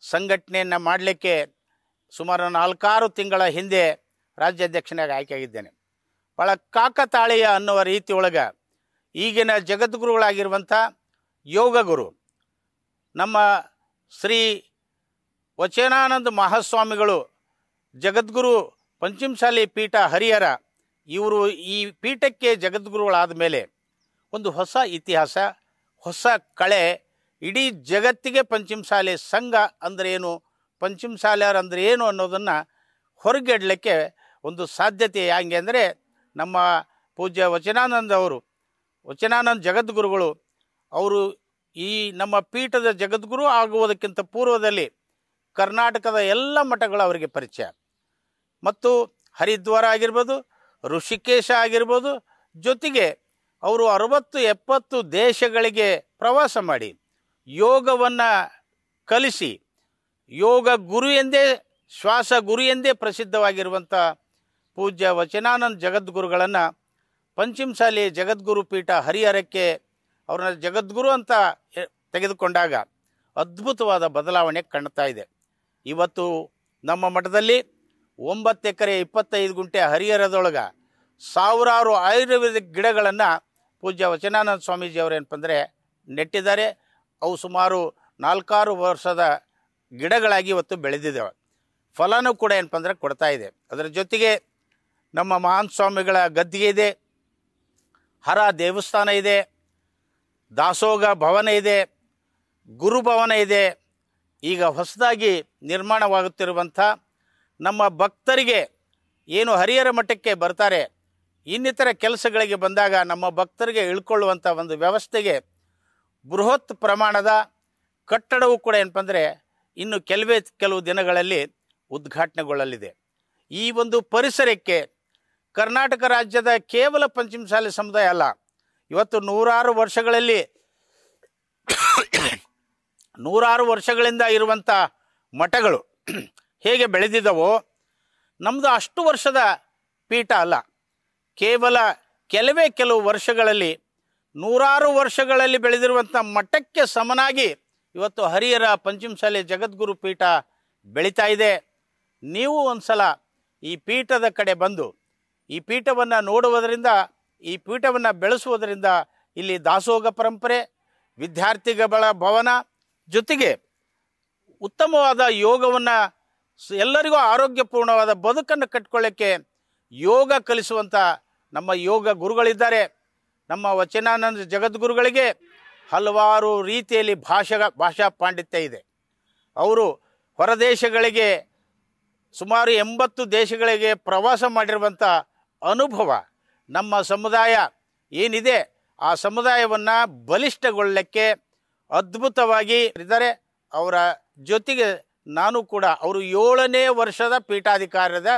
ಸಂಘಟನೆಯನ್ನು ಮಾಡಲಿಕ್ಕೆ ಸುಮಾರು 4-6 ತಿಂಗಳ ಹಿಂದೆ ರಾಜ್ಯಾಧ್ಯಕ್ಷನಾಗಿ ಆಯ್ಕೆಯಾಗಿದ್ದೇನೆ. ಭಾಳ ಕಾಕತಾಳೀಯ ಅನ್ನುವ ರೀತಿಯೊಳಗೆ ಈಗಿನ ಜಗದ್ಗುರುಗಳಾಗಿರುವಂಥ ಯೋಗ ಗುರು ನಮ್ಮ ಶ್ರೀ ವಚನಾನಂದ ಮಹಾಸ್ವಾಮಿಗಳು ಜಗದ್ಗುರು ಪಂಚಮಸಾಲಿ ಪೀಠ ಹರಿಹರ ಇವರು ಈ ಪೀಠಕ್ಕೆ ಜಗದ್ಗುರುಗಳಾದ ಮೇಲೆ ಒಂದು ಹೊಸ ಇತಿಹಾಸ, ಹೊಸ ಕಳೆ, ಇಡೀ ಜಗತ್ತಿಗೆ ಪಂಚಮಸಾಲಿ ಸಂಘ ಅಂದರೆ ಏನು, ಪಂಚಮಸಾಲಿಯರು ಅಂದರೆ ಏನು ಅನ್ನೋದನ್ನು ಹೊರಗಿಡಲಿಕ್ಕೆ ಒಂದು ಸಾಧ್ಯತೆ ಹೇಗೆ ಅಂದರೆ ನಮ್ಮ ಪೂಜ್ಯ ವಚನಾನಂದ ಜಗದ್ಗುರುಗಳು ಅವರು ಈ ನಮ್ಮ ಪೀಠದ ಜಗದ್ಗುರು ಆಗುವುದಕ್ಕಿಂತ ಪೂರ್ವದಲ್ಲಿ ಕರ್ನಾಟಕದ ಎಲ್ಲ ಮಠಗಳು ಅವರಿಗೆ ಪರಿಚಯ. ಮತ್ತು ಹರಿದ್ವಾರ ಆಗಿರ್ಬೋದು, ಋಷಿಕೇಶ ಆಗಿರ್ಬೋದು, ಜೊತೆಗೆ ಅವರು 60-70 ದೇಶಗಳಿಗೆ ಪ್ರವಾಸ ಮಾಡಿ ಯೋಗವನ್ನು ಕಲಿಸಿ ಯೋಗ ಗುರು ಎಂದೇ ಶ್ವಾಸ ಗುರು ಎಂದೇ ಪ್ರಸಿದ್ಧವಾಗಿರುವಂಥ ಪೂಜ್ಯ ವಚನಾನಂದ ಜಗದ್ಗುರುಗಳನ್ನು ಪಂಚಮಸಾಲಿ ಜಗದ್ಗುರು ಪೀಠ ಹರಿಹರಕ್ಕೆ ಅವ್ರನ್ನ ಜಗದ್ಗುರು ಅಂತ ತೆಗೆದುಕೊಂಡಾಗ ಅದ್ಭುತವಾದ ಬದಲಾವಣೆ ಕಾಣ್ತಾ ಇದೆ. ಇವತ್ತು ನಮ್ಮ ಮಠದಲ್ಲಿ 9 ಎಕರೆ 25 ಗುಂಟೆ ಹರಿಹರದೊಳಗೆ ಸಾವಿರಾರು ಆಯುರ್ವೇದಿಕ್ ಗಿಡಗಳನ್ನು ಪೂಜ್ಯ ವಚನಾನಂದ ಸ್ವಾಮೀಜಿಯವರು ಏನಪ್ಪ ಅಂದರೆ ನೆಟ್ಟಿದ್ದಾರೆ. ಅವು ಸುಮಾರು 4-6 ವರ್ಷದ ಗಿಡಗಳಾಗಿ ಇವತ್ತು ಬೆಳೆದಿದ್ದಾವೆ. ಫಲನೂ ಕೂಡ ಏನಪ್ಪ ಅಂದರೆ ಕೊಡ್ತಾ ಇದೆ. ಅದರ ಜೊತೆಗೆ ನಮ್ಮ ಮಹಾನ್ ಸ್ವಾಮಿಗಳ ಗದ್ದಿಗೆ ಇದೆ, ಹರ ದೇವಸ್ಥಾನ ಇದೆ, ದಾಸೋಗ ಭವನ ಇದೆ, ಗುರುಭವನ ಇದೆ. ಈಗ ಹೊಸದಾಗಿ ನಿರ್ಮಾಣವಾಗುತ್ತಿರುವಂಥ ನಮ್ಮ ಭಕ್ತರಿಗೆ ಏನು ಹರಿಹರ ಮಠಕ್ಕೆ ಬರ್ತಾರೆ, ಇನ್ನಿತರ ಕೆಲಸಗಳಿಗೆ ಬಂದಾಗ ನಮ್ಮ ಭಕ್ತರಿಗೆ ಇಳ್ಕೊಳ್ಳುವಂಥ ಒಂದು ವ್ಯವಸ್ಥೆಗೆ ಬೃಹತ್ ಪ್ರಮಾಣದ ಕಟ್ಟಡವೂ ಕೂಡ ಏನಪ್ಪ ಅಂದರೆ ಇನ್ನು ಕೆಲವು ದಿನಗಳಲ್ಲಿ ಉದ್ಘಾಟನೆಗೊಳ್ಳಲಿದೆ. ಈ ಒಂದು ಪರಿಸರಕ್ಕೆ ಕರ್ನಾಟಕ ರಾಜ್ಯದ ಕೇವಲ ಪಂಚಮಸಾಲಿ ಸಮುದಾಯ ಅಲ್ಲ, ಇವತ್ತು ನೂರಾರು ವರ್ಷಗಳಿಂದ ಇರುವಂಥ ಮಠಗಳು ಹೇಗೆ ಬೆಳೆದಿದ್ದವೋ ನಮ್ಮದು ಅಷ್ಟು ವರ್ಷದ ಪೀಠ ಅಲ್ಲ. ಕೇವಲ ಕೆಲವು ವರ್ಷಗಳಲ್ಲಿ ನೂರಾರು ವರ್ಷಗಳಲ್ಲಿ ಬೆಳೆದಿರುವಂಥ ಮಠಕ್ಕೆ ಸಮನಾಗಿ ಇವತ್ತು ಹರಿಹರ ಪಂಚಮಸಾಲಿ ಜಗದ್ಗುರು ಪೀಠ ಬೆಳೀತಾ ಇದೆ. ನೀವು ಒಂದು ಸಲ ಈ ಪೀಠದ ಕಡೆ ಬಂದು ಈ ಪೀಠವನ್ನು ನೋಡುವುದರಿಂದ, ಈ ಪೀಠವನ್ನು ಬೆಳೆಸುವುದರಿಂದ ಇಲ್ಲಿ ದಾಸೋಗ ಪರಂಪರೆ, ವಿದ್ಯಾರ್ಥಿಗಳ ಭವನ, ಜೊತೆಗೆ ಉತ್ತಮವಾದ ಯೋಗವನ್ನು ಎಲ್ಲರಿಗೂ ಆರೋಗ್ಯಪೂರ್ಣವಾದ ಬದುಕನ್ನು ಕಟ್ಕೊಳ್ಳೋಕ್ಕೆ ಯೋಗ ಕಲಿಸುವಂಥ ನಮ್ಮ ಯೋಗ ಗುರುಗಳಿದ್ದಾರೆ. ನಮ್ಮ ವಚನಾನಂದ ಜಗದ್ಗುರುಗಳಿಗೆ ಹಲವಾರು ರೀತಿಯಲ್ಲಿ ಭಾಷಾ ಪಾಂಡಿತ್ಯ ಇದೆ. ಅವರು ಹೊರದೇಶಗಳಿಗೆ ಸುಮಾರು 80 ದೇಶಗಳಿಗೆ ಪ್ರವಾಸ ಮಾಡಿರುವಂಥ ಅನುಭವ ನಮ್ಮ ಸಮುದಾಯ ಏನಿದೆ ಆ ಸಮುದಾಯವನ್ನು ಬಲಿಷ್ಠಗೊಳ್ಳಲಿಕ್ಕೆ ಅದ್ಭುತವಾಗಿ ಇದ್ದಾರೆ. ಅವರ ಜೊತೆಗೆ ನಾನು ಕೂಡ ಅವರು 7ನೇ ವರ್ಷದ ಪೀಠಾಧಿಕಾರದ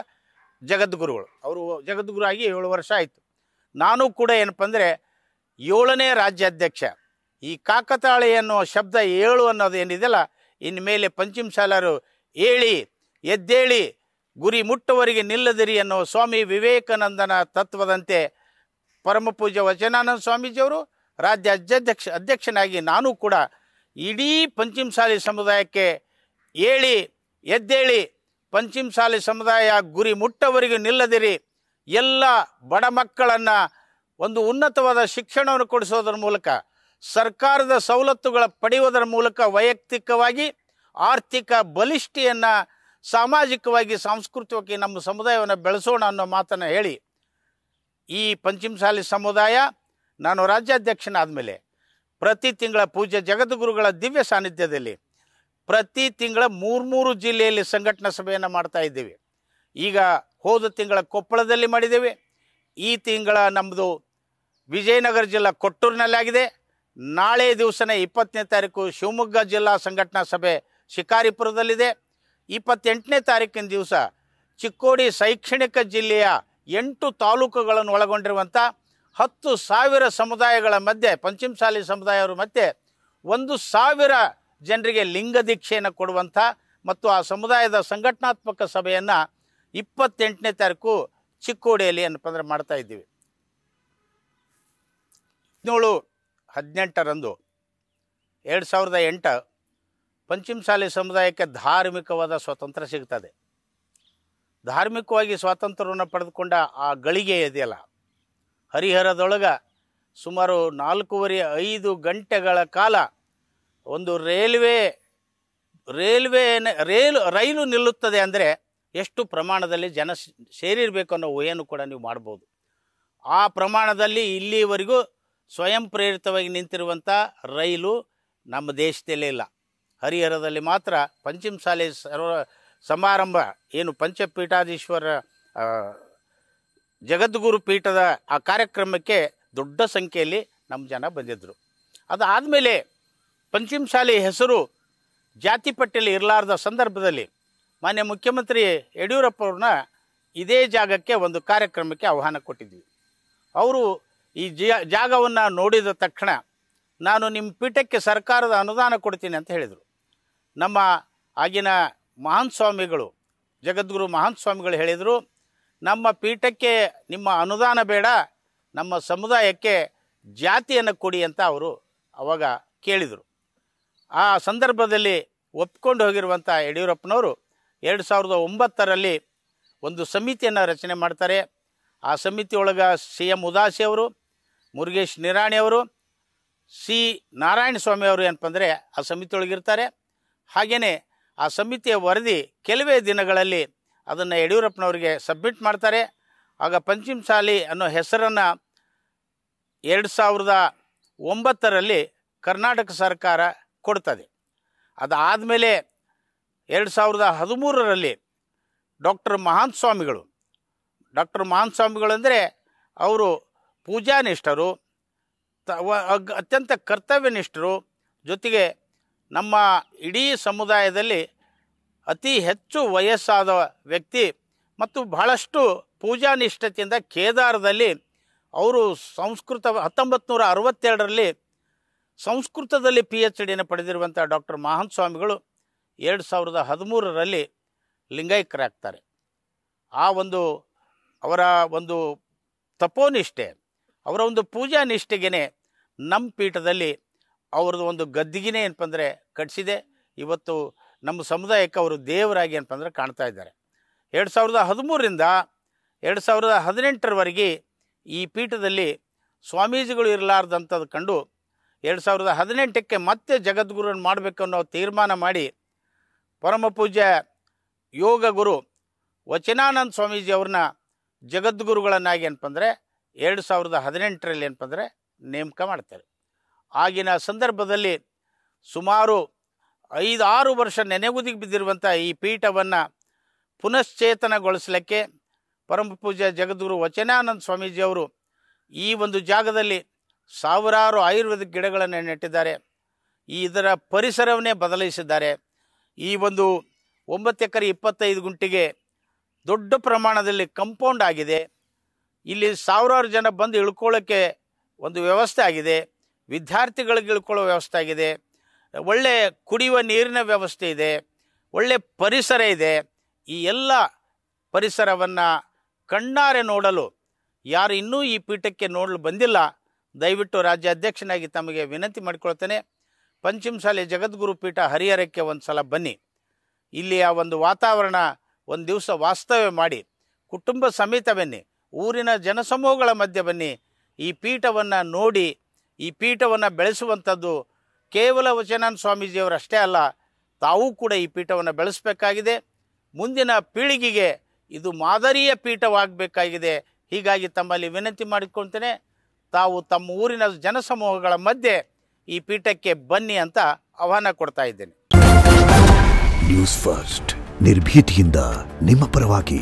ಜಗದ್ಗುರುಗಳು, ಅವರು ಜಗದ್ಗುರು ಆಗಿ 7 ವರ್ಷ ಆಯಿತು. ನಾನು ಕೂಡ ಏನಪ್ಪ ಅಂದರೆ 7ನೇ ರಾಜ್ಯಾಧ್ಯಕ್ಷ. ಈ ಕಾಕತಾಳಿ ಅನ್ನೋ ಶಬ್ದ 7 ಅನ್ನೋದು ಏನಿದೆಯಲ್ಲ, ಇನ್ಮೇಲೆ ಪಂಚಮಸಾಲರು ಎದ್ದೇಳಿ ಗುರಿ ಮುಟ್ಟುವರಿಗೆ ನಿಲ್ಲದಿರಿ ಅನ್ನೋ ಸ್ವಾಮಿ ವಿವೇಕಾನಂದನ ತತ್ವದಂತೆ ಪರಮಪೂಜ್ಯ ವಚನಾನಂದ ಸ್ವಾಮೀಜಿಯವರು ರಾಜ್ಯ ಅಧ್ಯಕ್ಷನಾಗಿ ನಾನು ಕೂಡ ಇಡೀ ಪಂಚಮಸಾಲಿ ಸಮುದಾಯಕ್ಕೆ ಎದ್ದೇಳಿ ಪಂಚಮಸಾಲಿ ಸಮುದಾಯ ಗುರಿ ಮುಟ್ಟವರೆಗೂ ನಿಲ್ಲದಿರಿ, ಎಲ್ಲ ಬಡ ಮಕ್ಕಳನ್ನು ಒಂದು ಉನ್ನತವಾದ ಶಿಕ್ಷಣವನ್ನು ಕೊಡಿಸೋದರ ಮೂಲಕ, ಸರ್ಕಾರದ ಸವಲತ್ತುಗಳ ಪಡೆಯುವುದರ ಮೂಲಕ ವೈಯಕ್ತಿಕವಾಗಿ ಆರ್ಥಿಕ ಬಲಿಷ್ಠತೆಯನ್ನು ಸಾಮಾಜಿಕವಾಗಿ ಸಾಂಸ್ಕೃತಿಕವಾಗಿ ನಮ್ಮ ಸಮುದಾಯವನ್ನು ಬೆಳೆಸೋಣ ಅನ್ನೋ ಮಾತನ್ನು ಹೇಳಿ, ಈ ಪಂಚಮಸಾಲಿ ಸಮುದಾಯ ನಾನು ರಾಜ್ಯಾಧ್ಯಕ್ಷನಾದ ಮೇಲೆ ಪ್ರತಿ ತಿಂಗಳ ಪೂಜ್ಯ ಜಗದ್ಗುರುಗಳ ದಿವ್ಯ ಸಾನ್ನಿಧ್ಯದಲ್ಲಿ ಪ್ರತಿ ತಿಂಗಳ 3 ಜಿಲ್ಲೆಯಲ್ಲಿ ಸಂಘಟನಾ ಸಭೆಯನ್ನು ಮಾಡ್ತಾ ಇದ್ದೀವಿ. ಈಗ ಹೋದ ತಿಂಗಳ ಕೊಪ್ಪಳದಲ್ಲಿ ಮಾಡಿದ್ದೇವೆ. ಈ ತಿಂಗಳ ನಮ್ಮದು ವಿಜಯನಗರ ಜಿಲ್ಲಾ ಕೊಟ್ಟೂರಿನಲ್ಲಿ ಆಗಿದೆ. ನಾಳೆ ದಿವಸನೇ 20ನೇ ತಾರೀಕು ಶಿವಮೊಗ್ಗ ಜಿಲ್ಲಾ ಸಂಘಟನಾ ಸಭೆ ಶಿಕಾರಿಪುರದಲ್ಲಿದೆ. 28ನೇ ತಾರೀಕಿನ ದಿವಸ ಚಿಕ್ಕೋಡಿ ಶೈಕ್ಷಣಿಕ ಜಿಲ್ಲೆಯ 8 ತಾಲೂಕುಗಳನ್ನು ಒಳಗೊಂಡಿರುವಂಥ 10,000 ಸಮುದಾಯಗಳ ಮಧ್ಯೆ ಪಂಚಮಸಾಲಿ ಸಮುದಾಯವರು ಮಧ್ಯೆ 1,000 ಜನರಿಗೆ ಲಿಂಗ ದೀಕ್ಷೆಯನ್ನು ಕೊಡುವಂಥ ಮತ್ತು ಆ ಸಮುದಾಯದ ಸಂಘಟನಾತ್ಮಕ ಸಭೆಯನ್ನು 28ನೇ ತಾರೀಕು ಚಿಕ್ಕೋಡಿಯಲ್ಲಿ ಏನಪ್ಪ ಅಂದರೆ ಮಾಡ್ತಾ ಇದ್ದೀವಿ. 17-18 2008 ಪಂಚಮಸಾಲಿ ಸಮುದಾಯಕ್ಕೆ ಧಾರ್ಮಿಕವಾದ ಸ್ವಾತಂತ್ರ್ಯ ಸಿಗ್ತದೆ. ಧಾರ್ಮಿಕವಾಗಿ ಸ್ವಾತಂತ್ರ್ಯವನ್ನು ಪಡೆದುಕೊಂಡ ಆ ಗಳಿಗೆ ಇದೆಯಲ್ಲ, ಹರಿಹರದೊಳಗೆ ಸುಮಾರು 4.5 ಗಂಟೆಗಳ ಕಾಲ ಒಂದು ರೈಲು ನಿಲ್ಲುತ್ತದೆ ಅಂದರೆ ಎಷ್ಟು ಪ್ರಮಾಣದಲ್ಲಿ ಜನ ಸೇರಿರಬೇಕು ಅನ್ನೋ ಊಹೆಯನ್ನು ಕೂಡ ನೀವು ಮಾಡ್ಬೋದು. ಆ ಪ್ರಮಾಣದಲ್ಲಿ ಇಲ್ಲಿವರೆಗೂ ಸ್ವಯಂ ಪ್ರೇರಿತವಾಗಿ ನಿಂತಿರುವಂಥ ರೈಲು ನಮ್ಮ ದೇಶದಲ್ಲೇ ಇಲ್ಲ. ಹರಿಹರದಲ್ಲಿ ಮಾತ್ರ ಪಂಚಮಸಾಲಿ ಸಮಾರಂಭ ಏನು ಪಂಚಪೀಠಾಧೀಶ್ವರ ಜಗದ್ಗುರು ಪೀಠದ ಆ ಕಾರ್ಯಕ್ರಮಕ್ಕೆ ದೊಡ್ಡ ಸಂಖ್ಯೆಯಲ್ಲಿ ನಮ್ಮ ಜನ ಬಂದಿದ್ದರು. ಅದಾದಮೇಲೆ ಪಂಚಮಸಾಲಿ ಹೆಸರು ಜಾತಿ ಪಟ್ಟಿಯಲ್ಲಿ ಇರಲಾರ್ದ ಸಂದರ್ಭದಲ್ಲಿ ಮಾನ್ಯ ಮುಖ್ಯಮಂತ್ರಿ ಯಡಿಯೂರಪ್ಪವ್ರನ್ನ ಇದೇ ಜಾಗಕ್ಕೆ ಒಂದು ಕಾರ್ಯಕ್ರಮಕ್ಕೆ ಆಹ್ವಾನ ಕೊಟ್ಟಿದ್ವಿ. ಅವರು ಈ ಜಾಗವನ್ನು ನೋಡಿದ ತಕ್ಷಣ ನಾನು ನಿಮ್ಮ ಪೀಠಕ್ಕೆ ಸರ್ಕಾರದ ಅನುದಾನ ಕೊಡ್ತೀನಿ ಅಂತ ಹೇಳಿದರು. ನಮ್ಮ ಆಗಿನ ಮಹಾನ್ ಸ್ವಾಮಿಗಳು ಜಗದ್ಗುರು ಮಹಾನ್ ಸ್ವಾಮಿಗಳು ಹೇಳಿದರು, ನಮ್ಮ ಪೀಠಕ್ಕೆ ನಿಮ್ಮ ಅನುದಾನ ಬೇಡ, ನಮ್ಮ ಸಮುದಾಯಕ್ಕೆ ಜಾತಿಯನ್ನು ಕೊಡಿ ಅಂತ ಅವರು ಅವಾಗ ಕೇಳಿದರು. ಆ ಸಂದರ್ಭದಲ್ಲಿ ಒಪ್ಕೊಂಡು ಹೋಗಿರುವಂಥ ಯಡಿಯೂರಪ್ಪನವರು 2009ರಲ್ಲಿ ಒಂದು ಸಮಿತಿಯನ್ನು ರಚನೆ ಮಾಡ್ತಾರೆ. ಆ ಸಮಿತಿಯೊಳಗೆ CM ಉದಾಸಿ ಅವರು, ಮುರುಗೇಶ್ ನಿರಾಣಿಯವರು, ಸಿ ನಾರಾಯಣ ಸ್ವಾಮಿ ಅವರು ಏನಪ್ಪ ಅಂದರೆ ಆ ಸಮಿತಿಯೊಳಗಿರ್ತಾರೆ. ಹಾಗೆಯೇ ಆ ಸಮಿತಿಯ ವರದಿ ಕೆಲವೇ ದಿನಗಳಲ್ಲಿ ಅದನ್ನು ಯಡಿಯೂರಪ್ಪನವರಿಗೆ ಸಬ್ಮಿಟ್ ಮಾಡ್ತಾರೆ. ಆಗ ಪಂಚಮಸಾಲಿ ಅನ್ನೋ ಹೆಸರನ್ನು 2009ರಲ್ಲಿ ಕರ್ನಾಟಕ ಸರ್ಕಾರ ಕೊಡ್ತದೆ. ಅದಾದಮೇಲೆ 2013ರಲ್ಲಿ ಡಾಕ್ಟರ್ ಮಹಾನ್ ಸ್ವಾಮಿಗಳು ಅಂದರೆ ಅವರು ಪೂಜಾನಿಷ್ಠರು, ಅತ್ಯಂತ ಕರ್ತವ್ಯನಿಷ್ಠರು, ಜೊತೆಗೆ ನಮ್ಮ ಇಡೀ ಸಮುದಾಯದಲ್ಲಿ ಅತಿ ಹೆಚ್ಚು ವಯಸ್ಸಾದ ವ್ಯಕ್ತಿ ಮತ್ತು ಬಹಳಷ್ಟು ಪೂಜಾನಿಷ್ಠತೆಯಿಂದ ಕೇದಾರದಲ್ಲಿ ಅವರು 1962ರಲ್ಲಿ ಸಂಸ್ಕೃತದಲ್ಲಿ PhDಯನ್ನು ಪಡೆದಿರುವಂಥ ಡಾಕ್ಟರ್ ಮಹಾನ್ ಸ್ವಾಮಿಗಳು 2013ರಲ್ಲಿ ಲಿಂಗೈಕ್ಯರಾಗ್ತಾರೆ. ಆ ಒಂದು ಅವರ ಒಂದು ತಪೋನಿಷ್ಠೆ, ಅವರ ಒಂದು ಪೂಜಾ ನಿಷ್ಠೆಗೆ ನಮ್ಮ ಪೀಠದಲ್ಲಿ ಅವ್ರದ್ದು ಒಂದು ಗದ್ದಿಗೆನೇ ಏನಪ್ಪ ಅಂದರೆ ಕಟ್ಟಿಸಿದೆ. ಇವತ್ತು ನಮ್ಮ ಸಮುದಾಯಕ್ಕೆ ಅವರು ದೇವರಾಗಿ ಏನಪ್ಪ ಅಂದರೆ ಕಾಣ್ತಾ ಇದ್ದಾರೆ. 2013ರಿಂದ 2018ರವರೆಗೆ ಈ ಪೀಠದಲ್ಲಿ ಸ್ವಾಮೀಜಿಗಳು ಇರಲಾರ್ದಂಥದ್ದು ಕಂಡು 2018ಕ್ಕೆ ಮತ್ತೆ ಜಗದ್ಗುರುವನ್ನು ಮಾಡಬೇಕು ಅನ್ನೋ ತೀರ್ಮಾನ ಮಾಡಿ ಪರಮ ಪೂಜ್ಯ ಯೋಗ ಗುರು ವಚನಾನಂದ ಸ್ವಾಮೀಜಿ ಅವ್ರನ್ನ ಜಗದ್ಗುರುಗಳನ್ನಾಗಿ ಏನಪ್ಪ ಅಂದರೆ 2018ರಲ್ಲಿ ಏನಪ್ಪ ಅಂದರೆ ನೇಮಕ ಮಾಡ್ತಾರೆ. ಆಗಿನ ಸಂದರ್ಭದಲ್ಲಿ ಸುಮಾರು 5-6 ವರ್ಷ ನೆನೆಗುದಿಗೆ ಬಿದ್ದಿರುವಂಥ ಈ ಪೀಠವನ್ನು ಪುನಶ್ಚೇತನಗೊಳಿಸಲಿಕ್ಕೆ ಪರಮ ಪೂಜ್ಯ ಜಗದ್ಗುರು ವಚನಾನಂದ ಸ್ವಾಮೀಜಿಯವರು ಈ ಒಂದು ಜಾಗದಲ್ಲಿ ಸಾವಿರಾರು ಆಯುರ್ವೇದಿಕ್ ಗಿಡಗಳನ್ನು ನೆಟ್ಟಿದ್ದಾರೆ. ಇದರ ಪರಿಸರವನ್ನೇ ಬದಲಾಯಿಸಿದ್ದಾರೆ. ಈ ಒಂದು 9 ಎಕರೆ 25 ಗುಂಟೆಗೆ ದೊಡ್ಡ ಪ್ರಮಾಣದಲ್ಲಿ ಕಾಂಪೌಂಡ್ ಆಗಿದೆ. ಇಲ್ಲಿ ಸಾವಿರಾರು ಜನ ಬಂದು ಇಳ್ಕೊಳ್ಳೋಕ್ಕೆ ಒಂದು ವ್ಯವಸ್ಥೆ ಆಗಿದೆ. ವಿದ್ಯಾರ್ಥಿಗಳಿಗೆ ಇಳ್ಕೊಳ್ಳೋ ವ್ಯವಸ್ಥೆ ಆಗಿದೆ. ಒಳ್ಳೆಯ ಕುಡಿಯುವ ನೀರಿನ ವ್ಯವಸ್ಥೆ ಇದೆ. ಒಳ್ಳೆಯ ಪರಿಸರ ಇದೆ. ಈ ಎಲ್ಲ ಪರಿಸರವನ್ನು ಕಣ್ಣಾರೆ ನೋಡಲು ಯಾರು ಇನ್ನೂ ಈ ಪೀಠಕ್ಕೆ ನೋಡಲು ಬಂದಿಲ್ಲ, ದಯವಿಟ್ಟು ರಾಜ್ಯ ಅಧ್ಯಕ್ಷನಾಗಿ ತಮಗೆ ವಿನಂತಿ ಮಾಡಿಕೊಳ್ತೇನೆ. ಪಂಚಮಸಾಲಿ ಜಗದ್ಗುರು ಪೀಠ ಹರಿಹರಕ್ಕೆ ಒಂದು ಸಲ ಬನ್ನಿ. ಇಲ್ಲಿಯ ಒಂದು ವಾತಾವರಣ ಒಂದು ದಿವಸ ವಾಸ್ತವ್ಯ ಮಾಡಿ ಕುಟುಂಬ ಸಮೇತ ಬನ್ನಿ, ಊರಿನ ಜನಸಮೂಹಗಳ ಮಧ್ಯೆ ಬನ್ನಿ. ಈ ಪೀಠವನ್ನು ನೋಡಿ, ಈ ಪೀಠವನ್ನು ಬೆಳೆಸುವಂಥದ್ದು ಕೇವಲ ವಚನಾನಂದ ಸ್ವಾಮೀಜಿಯವರಷ್ಟೇ ಅಲ್ಲ, ತಾವೂ ಕೂಡ ಈ ಪೀಠವನ್ನು ಬೆಳೆಸಬೇಕಾಗಿದೆ. ಮುಂದಿನ ಪೀಳಿಗೆಗೆ ಇದು ಮಾದರಿಯ ಪೀಠವಾಗಬೇಕಾಗಿದೆ. ಹೀಗಾಗಿ ತಮ್ಮಲ್ಲಿ ವಿನಂತಿ ಮಾಡಿಕೊಳ್ತೇನೆ, ತಾವು ತಮ್ಮ ಊರಿನ ಜನಸಮೂಹಗಳ ಮಧ್ಯೆ ಈ ಪೀಠಕ್ಕೆ ಬನ್ನಿ ಅಂತ ಆಹ್ವಾನ ಕೊಡ್ತಾ ಇದ್ದೇನೆ. ನ್ಯೂಸ್ ಫಸ್ಟ್, ನಿರ್ಭೀತಿಯಿಂದ ನಿಮ್ಮ ಪರವಾಗಿ.